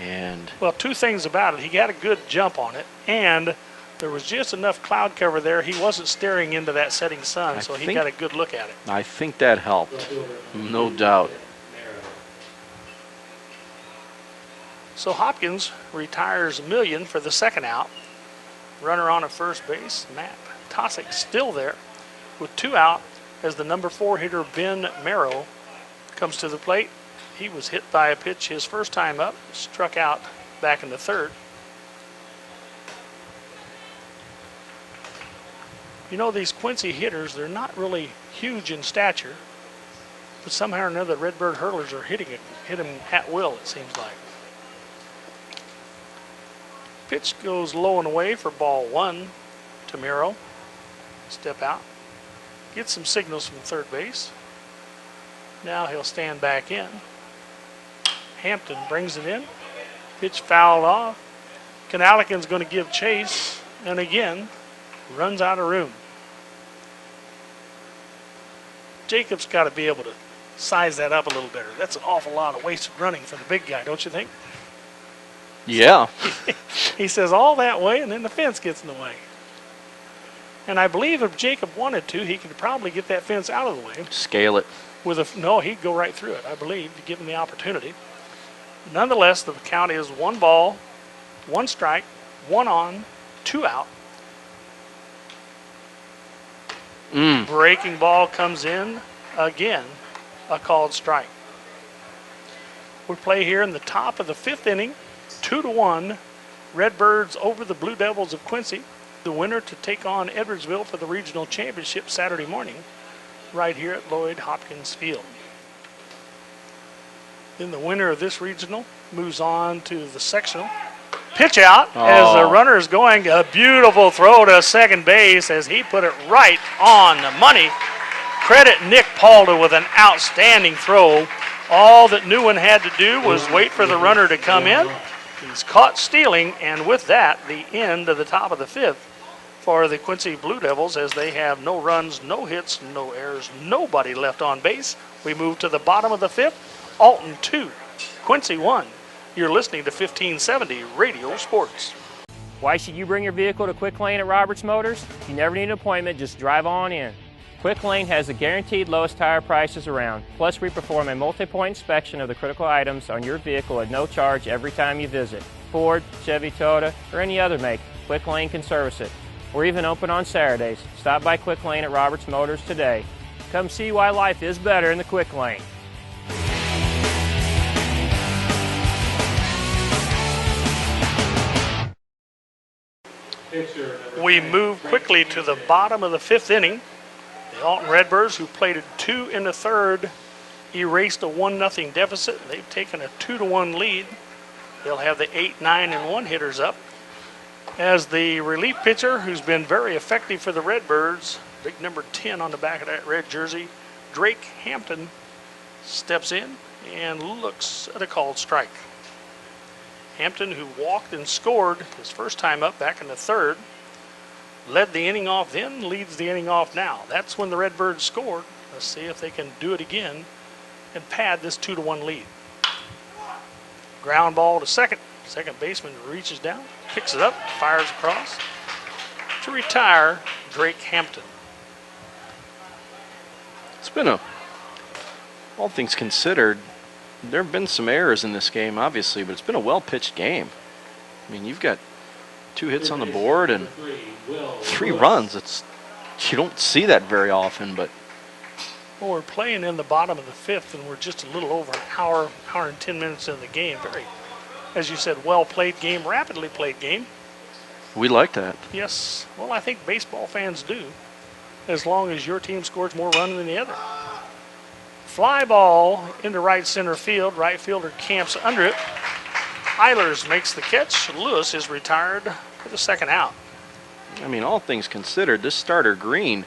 And well, two things about it. He got a good jump on it, and there was just enough cloud cover there. He wasn't staring into that setting sun, so he got a good look at it. I think that helped, no doubt. So Hopkins retires Million for the second out. Runner on at first base, Matt Tosick still there with 2 out as the number 4 hitter Ben Merrill comes to the plate. He was hit by a pitch his first time up, struck out back in the third. You know, these Quincy hitters, they're not really huge in stature, but somehow or another, Redbird hurlers are hit him at will, it seems like. Pitch goes low and away for ball 1 to Miro. Step out. Gets some signals from third base. Now he'll stand back in. Hampton brings it in. Pitch fouled off. Kanalikin's going to give chase, and again, runs out of room. Jacobs got to be able to size that up a little better. That's an awful lot of wasted running for the big guy, don't you think? Yeah. He says all that way, and then the fence gets in the way. And I believe if Jacob wanted to, he could probably get that fence out of the way. Scale it. No, he'd go right through it, I believe, to give him the opportunity. Nonetheless, the count is 1 ball, 1 strike, 1 on, 2 out. Breaking ball comes in again, a called strike. We play here in the top of the 5th inning, 2-1. Redbirds over the Blue Devils of Quincy. The winner to take on Edwardsville for the regional championship Saturday morning, right here at Lloyd Hopkins Field. Then the winner of this regional moves on to the sectional. Pitch out as the runner is going. A beautiful throw to second base as he put it right on the money. Credit Nick Palda with an outstanding throw. All that Newen had to do was wait for the runner to come in. He's caught stealing, and with that, the end of the top of the 5th for the Quincy Blue Devils, as they have no runs, no hits, no errors, nobody left on base. We move to the bottom of the 5th. Alton 2, Quincy 1. You're listening to 1570 Radio Sports. Why should you bring your vehicle to Quick Lane at Roberts Motors? You never need an appointment, just drive on in. Quick Lane has the guaranteed lowest tire prices around. Plus, we perform a multi-point inspection of the critical items on your vehicle at no charge every time you visit. Ford, Chevy, Toyota, or any other make, Quick Lane can service it. We're even open on Saturdays. Stop by Quick Lane at Roberts Motors today. Come see why life is better in the Quick Lane. We move quickly to the bottom of the 5th inning. The Alton Redbirds, who played at 2 in the 3rd, erased a 1-0 deficit. They've taken a 2-1 lead. They'll have the 8, 9, and 1 hitters up. As the relief pitcher, who's been very effective for the Redbirds, big number 10 on the back of that red jersey, Drake Hampton, steps in and looks at a called strike. Hampton, who walked and scored his first time up back in the 3rd, led the inning off then, leads the inning off now. That's when the Redbirds scored. Let's see if they can do it again and pad this 2-1 lead. Ground ball to second. Second baseman reaches down, picks it up, fires across to retire Drake Hampton. It's been all things considered, there have been some errors in this game, obviously, but it's been a well-pitched game. I mean, you've got 2 hits on the board and 3 runs. You don't see that very often, but. Well, we're playing in the bottom of the 5th, and we're just a little over an hour and 10 minutes in the game. Very, as you said, well-played game, rapidly played game. We like that. Yes. Well, I think baseball fans do, as long as your team scores more runs than the other. Fly ball into right center field. Right fielder camps under it. Eilers makes the catch. Lewis is retired for the second out. I mean, all things considered, this starter Green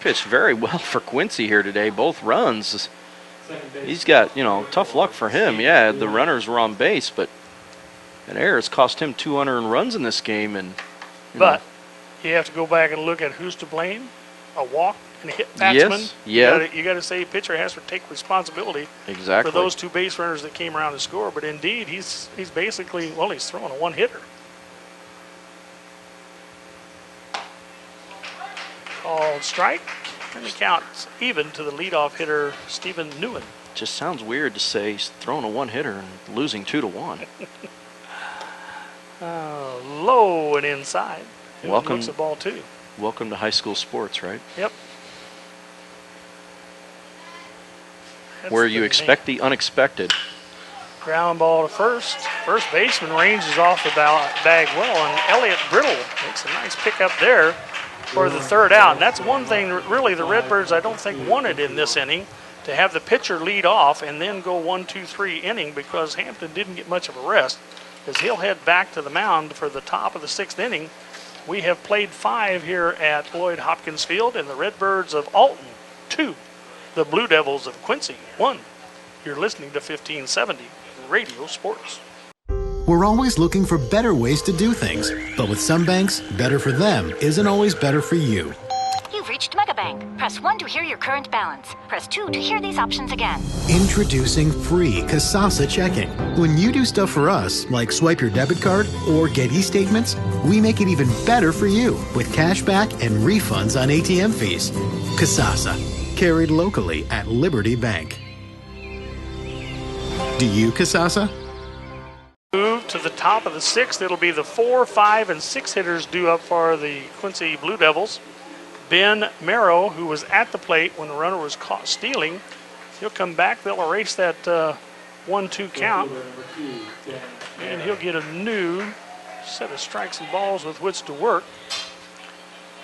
pitched very well for Quincy here today. Both runs. He's got, tough luck for him. Yeah, the runners were on base, but an error has cost him 200 runs in this game. But you have to go back and look at who's to blame. A walk and a hit batsman. Yes, yeah. You got to say pitcher has to take responsibility exactly for those 2 base runners that came around to score. But indeed, he's basically, he's throwing a one-hitter. Called strike, and the count's even to the leadoff hitter, Stephen Newen. Just sounds weird to say he's throwing a one-hitter and losing 2-1. Low and inside. Welcome. Looks at ball 2. Welcome to high school sports, right? Yep. Where you expect the unexpected. Ground ball to first. First baseman ranges off the bag well, and Elliott Brittle makes a nice pickup there for the third out. And that's one thing really the Redbirds I don't think wanted in this inning, to have the pitcher lead off and then go 1-2-3 inning, because Hampton didn't get much of a rest, as he'll head back to the mound for the top of the 6th inning. We have played 5 here at Lloyd Hopkins Field, and the Redbirds of Alton 2, the Blue Devils of Quincy 1. You're listening to 1570 Radio Sports. We're always looking for better ways to do things, but with some banks, better for them isn't always better for you. You've reached Megabank. Press 1 to hear your current balance. Press 2 to hear these options again. Introducing free Kasasa checking. When you do stuff for us, like swipe your debit card or get e-statements, we make it even better for you with cash back and refunds on ATM fees. Kasasa, carried locally at Liberty Bank. Do you, Kasasa? Move to the top of the 6th. It'll be the 4, 5, and 6 hitters due up for the Quincy Blue Devils. Ben Merrow, who was at the plate when the runner was caught stealing, he'll come back. They'll erase that 1-2 count, and he'll get a new set of strikes and balls with which to work.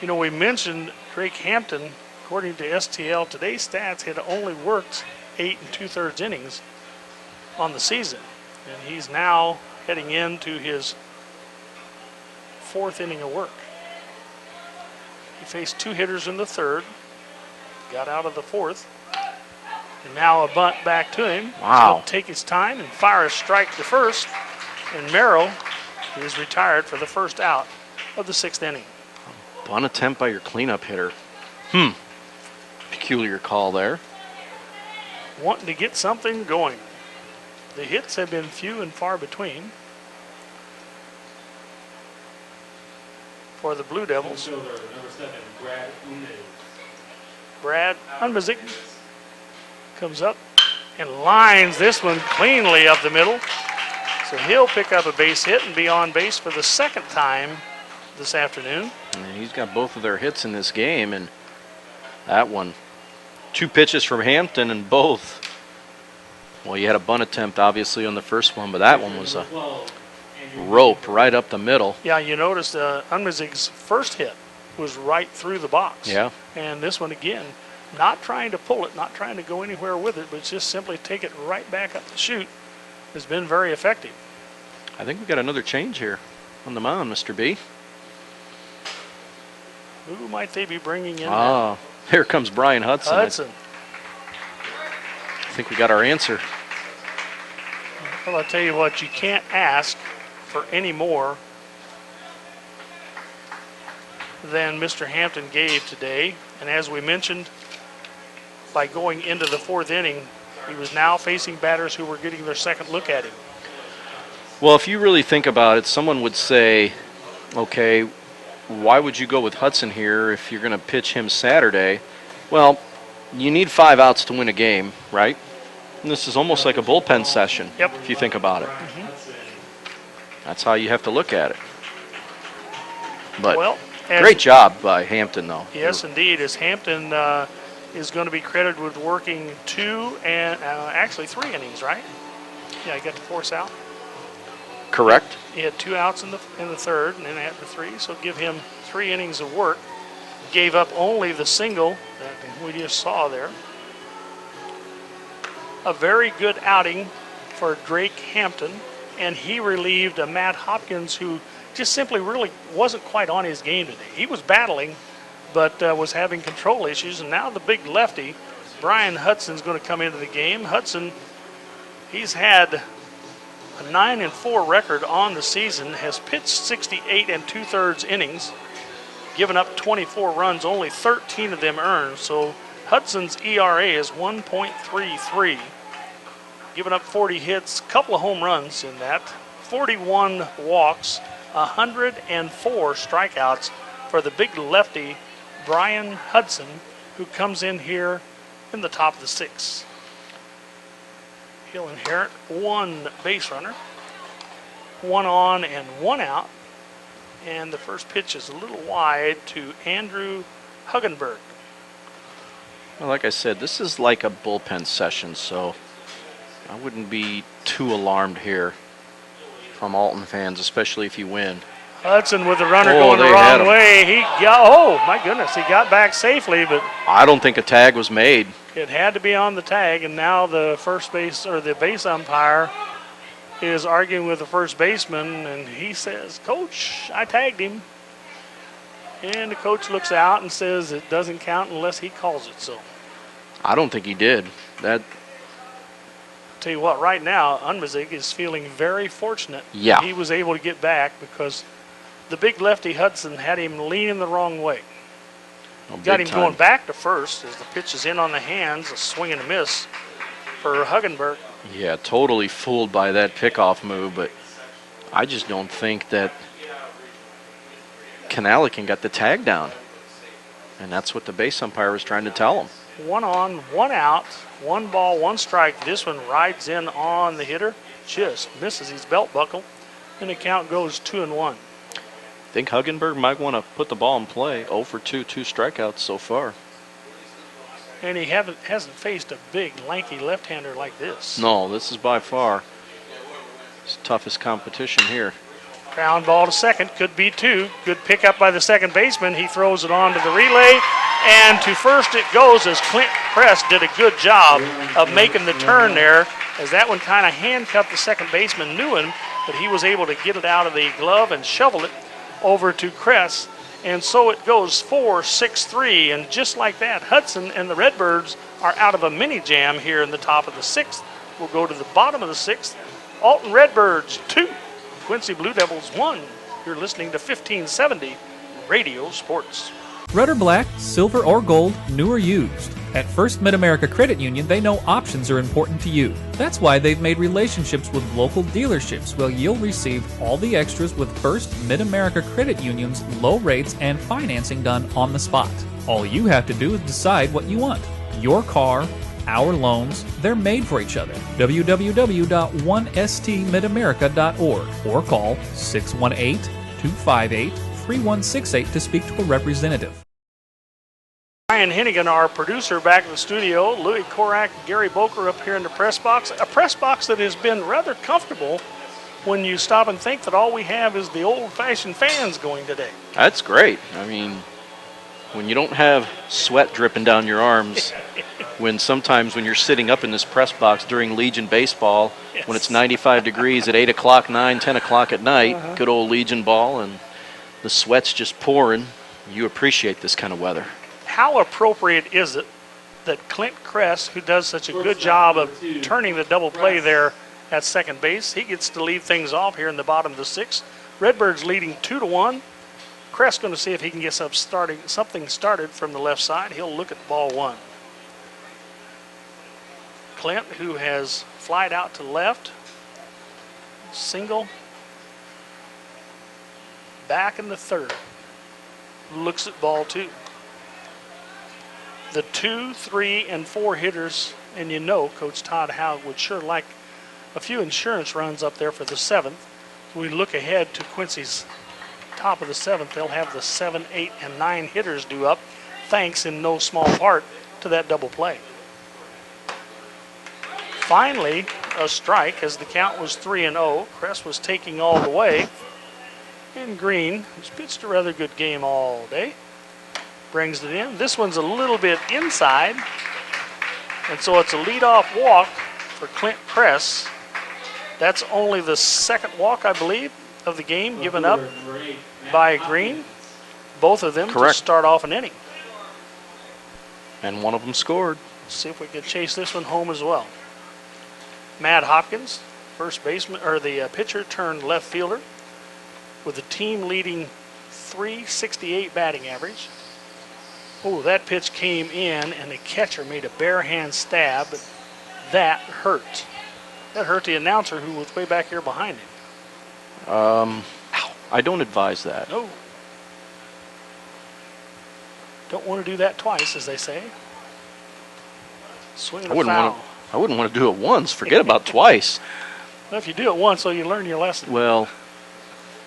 We mentioned Drake Hampton. According to STL, today's stats had only worked 8 2/3 innings on the season, and he's now heading into his 4th inning of work. He faced 2 hitters in the 3rd, got out of the 4th, and now a bunt back to him. Wow. He'll take his time and fire a strike to first, and Merrill is retired for the first out of the 6th inning. Bunt attempt by your cleanup hitter. Peculiar call there. Wanting to get something going. The hits have been few and far between for the Blue Devils. Number 7, Brad Unmazik comes up and lines this one cleanly up the middle. So he'll pick up a base hit and be on base for the 2nd time this afternoon. And he's got both of their hits in this game, and that one, 2 pitches from Hampton, and both. Well, you had a bunt attempt, obviously, on the first one, but that one was a rope right up the middle. Yeah, you noticed Unmazig's first hit was right through the box. Yeah. And this one, again, not trying to pull it, not trying to go anywhere with it, but just simply take it right back up the chute, has been very effective. I think we got another change here on the mound, Mr. B. Who might they be bringing in? Here comes Brian Hudson. Hudson. I think we got our answer. Well, I'll tell you what, you can't ask for any more than Mr. Hampton gave today. And as we mentioned, by going into the 4th inning, He was now facing batters who were getting their second look at him. Well, if you really think about it, someone would say, okay, why would you go with Hudson here if you're going to pitch him Saturday? Well, you need 5 outs to win a game, right? And this is almost like a bullpen session, if you think about it. That's how you have to look at it. But great job by Hampton, though. Yes, indeed. As Hampton is going to be credited with working 2 and actually 3 innings, right? Yeah, he got the force out. Correct. He had 2 outs in the third, and then after 3, so give him 3 innings of work. Gave up only the single that we just saw there. A very good outing for Drake Hampton, and he relieved a Matt Hopkins who just simply really wasn't quite on his game today. He was battling, but was having control issues, and now the big lefty, Brian Hudson's going to come into the game. Hudson, he's had a 9-4 record on the season, has pitched 68 2/3 innings, given up 24 runs, only 13 of them earned. So Hudson's ERA is 1.33. Given up 40 hits, couple of home runs in that, 41 walks, 104 strikeouts for the big lefty, Brian Hudson, who comes in here in the top of the 6th. He'll inherit 1 base runner, 1 on and 1 out. And the first pitch is a little wide to Andrew Huggenberg. Well, like I said, this is like a bullpen session, so I wouldn't be too alarmed here from Alton fans, especially if you win. Hudson with the runner going the wrong way. He got, my goodness, he got back safely, but I don't think a tag was made. It had to be on the tag, and now the first base or the base umpire is arguing with the first baseman, and he says, "Coach, I tagged him." And the coach looks out and says it doesn't count unless he calls it so. I don't think he did. That. Tell you what, right now, Unmazig is feeling very fortunate that he was able to get back because the big lefty Hudson had him leaning the wrong way. Got him going back to first as the pitch is in on the hands, a swing and a miss for Huggenberg. Yeah, totally fooled by that pickoff move, but I just don't think that Kanalikin got the tag down. And that's what the base umpire was trying to tell him. 1 on, 1 out, 1 ball, 1 strike. This one rides in on the hitter, just misses his belt buckle, and the count goes 2-1. I think Huggenberg might want to put the ball in play. 0 for 2, 2 strikeouts so far. And he hasn't faced a big, lanky left-hander like this. No, this is by far his toughest competition here. Ground ball to second, could be 2. Good pickup by the second baseman. He throws it on to the relay, and to first it goes as Clint Kress did a good job of making the turn there, as that one kind of handcuffed the second baseman, knew him, but he was able to get it out of the glove and shovel it over to Kress. And so it goes 4-6-3, and just like that, Hudson and the Redbirds are out of a mini jam here in the top of the 6th. We'll go to the bottom of the 6th. Alton Redbirds 2, Quincy Blue Devils 1. You're listening to 1570 Radio Sports. Red or black, silver or gold, new or used. At First Mid-America Credit Union, they know options are important to you. That's why they've made relationships with local dealerships where you'll receive all the extras with First Mid-America Credit Union's low rates and financing done on the spot. All you have to do is decide what you want. Your car, our loans, they're made for each other. www.1stmidamerica.org or call 618-258-3168 to speak to a representative. Ryan Hennigan, our producer, back in the studio. Louis Korak, Gary Boker up here in the press box. A press box that has been rather comfortable when you stop and think that all we have is the old-fashioned fans going today. That's great. I mean, when you don't have sweat dripping down your arms, sometimes when you're sitting up in this press box during Legion baseball, when it's 95 degrees at 8 o'clock, 9, 10 o'clock at night, good old Legion ball, and the sweat's just pouring, you appreciate this kind of weather. How appropriate is it that Clint Kress, who does such a good job of turning the double play there at second base, he gets to lead things off here in the bottom of the 6th. Redbirds leading 2-1. Kress going to see if he can get something started from the left side. He'll look at ball 1. Clint, who has flied out to left. Single. Back in the third. Looks at ball 2. The 2, 3, and 4 hitters, and you know Coach Todd Howe would sure like a few insurance runs up there for the 7th. We look ahead to Quincy's top of the 7th. They'll have the 7, 8, and 9 hitters due up, thanks in no small part to that double play. Finally, a strike as the count was 3-0. Kress was taking all the way. And Green, who's pitched a rather good game all day, brings it in. This one's a little bit inside. And so it's a leadoff walk for Clint Kress. That's only the second walk, I believe, of the game given up by Green. Both of them to start off an inning. And one of them scored. Let's see if we can chase this one home as well. Matt Hopkins, first baseman, or the pitcher turned left fielder, with the team leading .368 batting average. Oh, that pitch came in, and the catcher made a bare hand stab, but that hurt. That hurt the announcer who was way back here behind him. I don't advise that. No. Don't want to do that twice, as they say. Swing and a foul. I wouldn't want to do it once. Forget about twice. Well, if you do it once, so you learn your lesson. Well,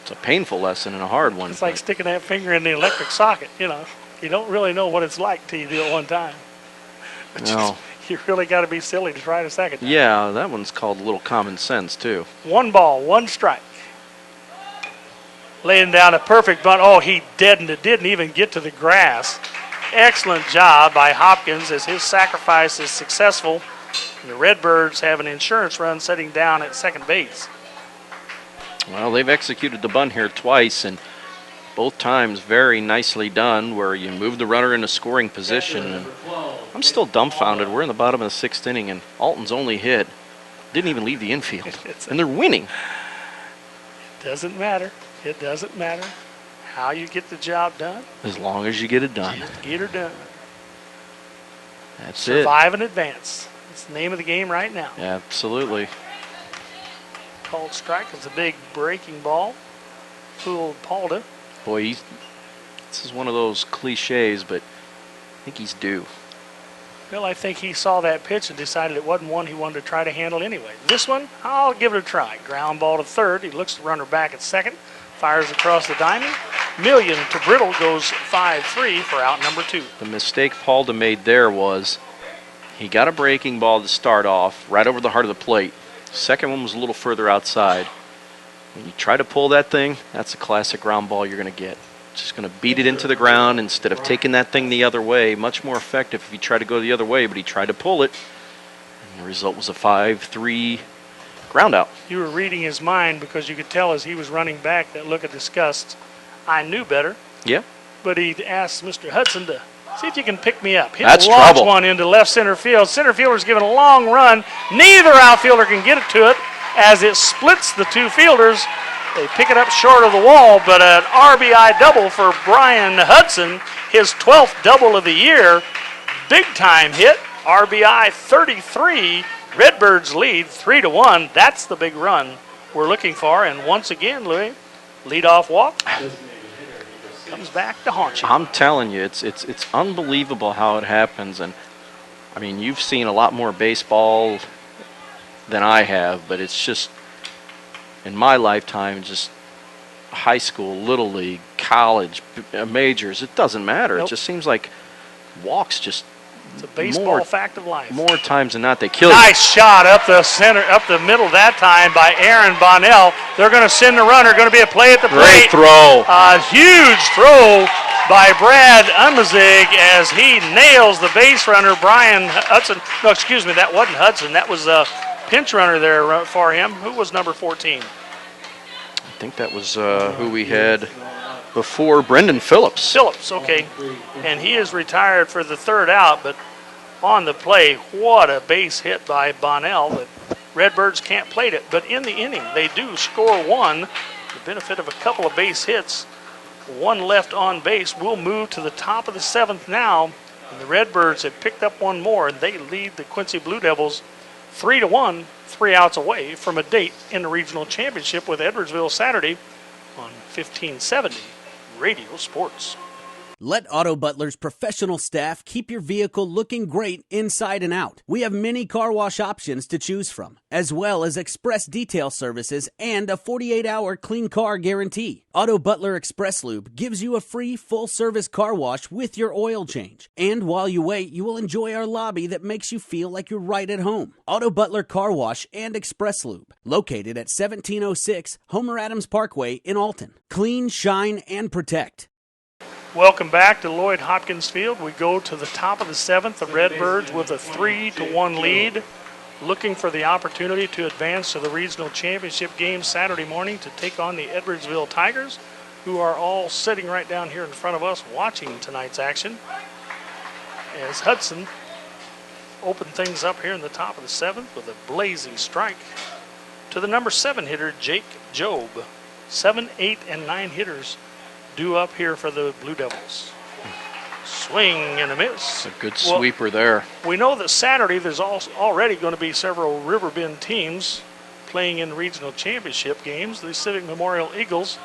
it's a painful lesson and a hard one. It's like sticking that finger in the electric socket, you know. You don't really know what it's like till you do it one time. But no. You really got to be silly to try it a second time. Yeah, that one's called a little common sense, too. 1 ball, 1 strike. Laying down a perfect bunt. Oh, he deadened it. Didn't even get to the grass. Excellent job by Hopkins as his sacrifice is successful. And the Redbirds have an insurance run setting down at second base. Well, they've executed the bunt here twice, and both times very nicely done, where you move the runner in a scoring position. And I'm still dumbfounded. We're in the bottom of the 6th inning, and Alton's only hit didn't even leave the infield, and they're winning. It doesn't matter. It doesn't matter how you get the job done. As long as you get it done. Just get her done. That's Survive and advance. That's the name of the game right now. Yeah, absolutely. Called strike. It's a big breaking ball. Fooled Palda. Boy, this is one of those cliches, but I think he's due. Well, I think he saw that pitch and decided it wasn't one he wanted to try to handle anyway. This one, I'll give it a try. Ground ball to third. He looks the runner back at second. Fires across the diamond. Million to Brittle goes 5-3 for out number 2. The mistake Palda made there was he got a breaking ball to start off right over the heart of the plate. Second one was a little further outside. When you try to pull that thing, that's a classic ground ball you're going to get. Just going to beat it into the ground instead of taking that thing the other way. Much more effective if you try to go the other way, but he tried to pull it. And the result was a 5-3 ground out. You were reading his mind because you could tell as he was running back that look of disgust. I knew better. Yeah. But he asked Mr. Hudson to see if you can pick me up. That's launch trouble. One into left center field. Center fielder's given a long run. Neither outfielder can get it to it as it splits the 2 fielders. They pick it up short of the wall, but an RBI double for Brian Hudson, his 12th double of the year. Big time hit. RBI 33. Redbirds lead 3-1. That's the big run we're looking for. And once again, Louis, leadoff walk comes back to haunt you. I'm telling you, it's unbelievable how it happens. And I mean, you've seen a lot more baseball than I have, but it's just in my lifetime, just high school, little league, college, majors, it doesn't matter. Nope. It just seems like walks just it's a baseball fact of life. More times than not, they kill you. Nice shot up the center, up the middle that time by Aaron Bonnell. They're going to send the runner. Going to be a play at the plate. Great throw. A huge throw by Brad Unmazig as he nails the base runner, Brian Hudson. No, excuse me, that wasn't Hudson. That was a pinch runner there for him. Who was number 14? I think that was who we had before, Brendan Phillips. Phillips, okay. And he is retired for the 3rd out, but on the play, what a base hit by Bonnell. The Redbirds can't plate it, but in the inning, they do score 1. The benefit of a couple of base hits. 1 left on base. We'll move to the top of the 7th now. And the Redbirds have picked up 1 more, and they lead the Quincy Blue Devils 3-1, 3 outs away from a date in the regional championship with Edwardsville Saturday on 1570 Radio Sports. Let Auto Butler's professional staff keep your vehicle looking great inside and out. We have many car wash options to choose from, as well as express detail services and a 48-hour clean car guarantee. Auto Butler Express Lube gives you a free full-service car wash with your oil change. And while you wait, you will enjoy our lobby that makes you feel like you're right at home. Auto Butler Car Wash and Express Lube, located at 1706 Homer Adams Parkway in Alton. Clean, shine, and protect. Welcome back to Lloyd Hopkins Field. We go to the top of the 7th. The Redbirds with a 3-1 lead, looking for the opportunity to advance to the regional championship game Saturday morning to take on the Edwardsville Tigers, who are all sitting right down here in front of us watching tonight's action. As Hudson opened things up here in the top of the 7th with a blazing strike to the number 7 hitter, Jake Job. 7, 8, and 9 hitters due up here for the Blue Devils. Swing and a miss. A good sweeper there. We know that Saturday there's already going to be several RiverBend teams playing in regional championship games. The Civic Memorial Eagles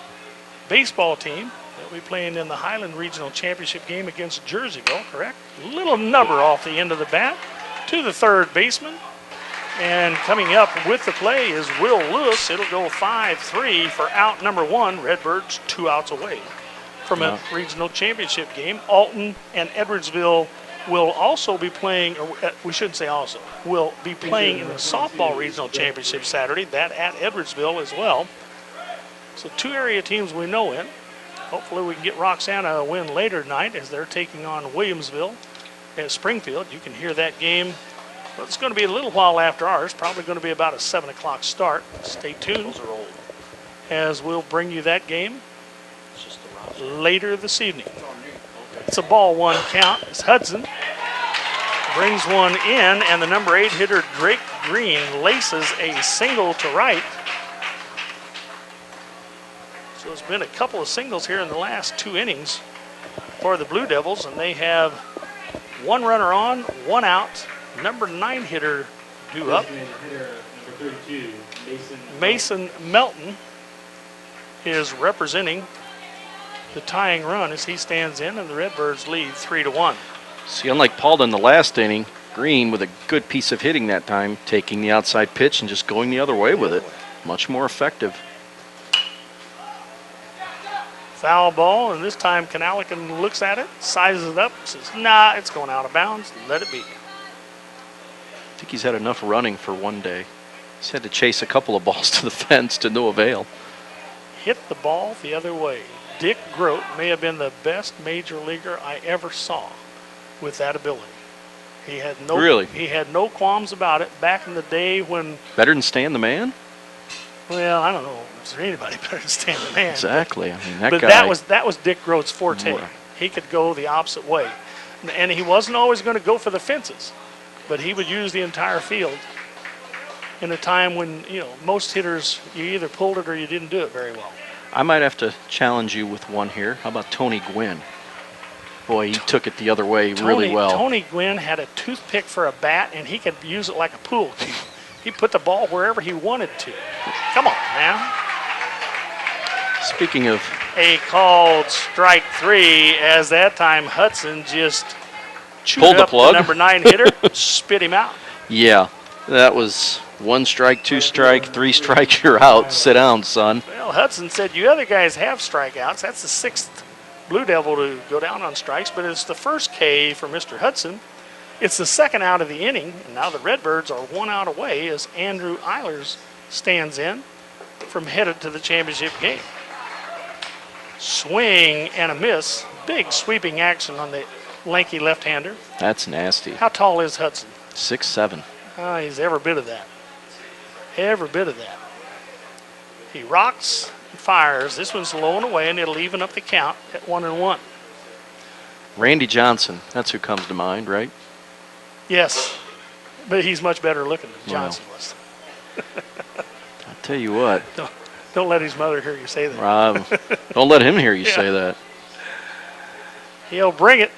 baseball team, they'll be playing in the Highland Regional Championship game against Jerseyville, correct? Little number off the end of the bat to the third baseman. And coming up with the play is Will Lewis. It'll go 5-3 for out number 1. Redbirds 2 outs away from a regional championship game. Alton and Edwardsville will also be playing, or we shouldn't say also, will be playing in the softball regional championship Saturday, that at Edwardsville as well. So 2 area teams we know in. Hopefully we can get Roxana a win later tonight as they're taking on Williamsville at Springfield. You can hear that game. Well, it's going to be a little while after ours, probably going to be about a 7 o'clock start. Stay tuned as we'll bring you that game later this evening. It's a ball 1 count as Hudson brings one in, and the number 8 hitter Drake Green laces a single to right. So there's been a couple of singles here in the last 2 innings for the Blue Devils, and they have 1 runner on, 1 out. Number 9 hitter due up. Number 32, Mason Melton is representing the tying run as he stands in, and the Redbirds lead 3-1. See, unlike Paulden the last inning, Green with a good piece of hitting that time, taking the outside pitch and just going the other way with it. Much more effective. Foul ball, and this time Canalican looks at it, sizes it up, says, nah, it's going out of bounds, let it be. I think he's had enough running for one day. He's had to chase a couple of balls to the fence to no avail. Hit the ball the other way. Dick Grote may have been the best major leaguer I ever saw with that ability. He had no qualms about it back in the day when... Better than Stan the Man? Well, I don't know. Is there anybody better than Stan the Man? Exactly. I mean, but guy... that was Dick Grote's forte. He could go the opposite way. And he wasn't always going to go for the fences, but he would use the entire field in a time when, most hitters, you either pulled it or you didn't do it very well. I might have to challenge you with one here. How about Tony Gwynn? Boy, he took it the other way really well. Tony Gwynn had a toothpick for a bat, and he could use it like a pool cue. He put the ball wherever he wanted to. Come on, man. Speaking of... A called strike 3, as that time Hudson just pulled the plug. The number 9 hitter, spit him out. Yeah, that was 1 strike, 2 strike, 3 strikes, you're out. Sit down, son. Well, Hudson said, you other guys have strikeouts. That's the 6th Blue Devil to go down on strikes, but it's the first K for Mr. Hudson. It's the 2nd out of the inning, and now the Redbirds are 1 out away as Andrew Eilers stands in from headed to the championship game. Swing and a miss. Big sweeping action on the lanky left-hander. That's nasty. How tall is Hudson? 6'7". He's every bit of that. Every bit of that. He rocks and fires. This one's low and away, and it'll even up the count at 1-1. Randy Johnson, that's who comes to mind, right? Yes, but he's much better looking than Johnson was. I'll tell you what. Don't let his mother hear you say that. Don't let him hear you say that. He'll bring it.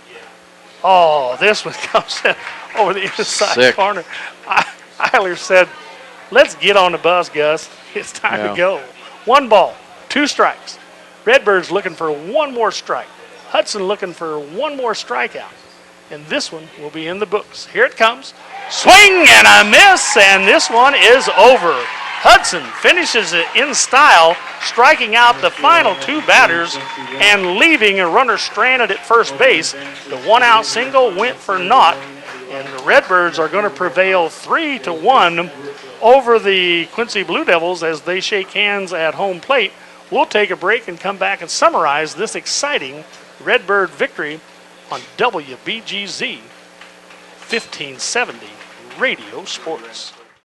Oh, this one comes in over the inside corner. I Tyler said, let's get on the bus, Gus. It's time to go. 1 ball, 2 strikes. Redbirds looking for 1 more strike. Hudson looking for 1 more strikeout. And this one will be in the books. Here it comes. Swing and a miss, and this one is over. Hudson finishes it in style, striking out the final 2 batters and leaving a runner stranded at first base. The 1-out single went for naught, and the Redbirds are going to prevail 3-1 over the Quincy Blue Devils as they shake hands at home plate. We'll take a break and come back and summarize this exciting Redbird victory on WBGZ 1570 Radio Sports.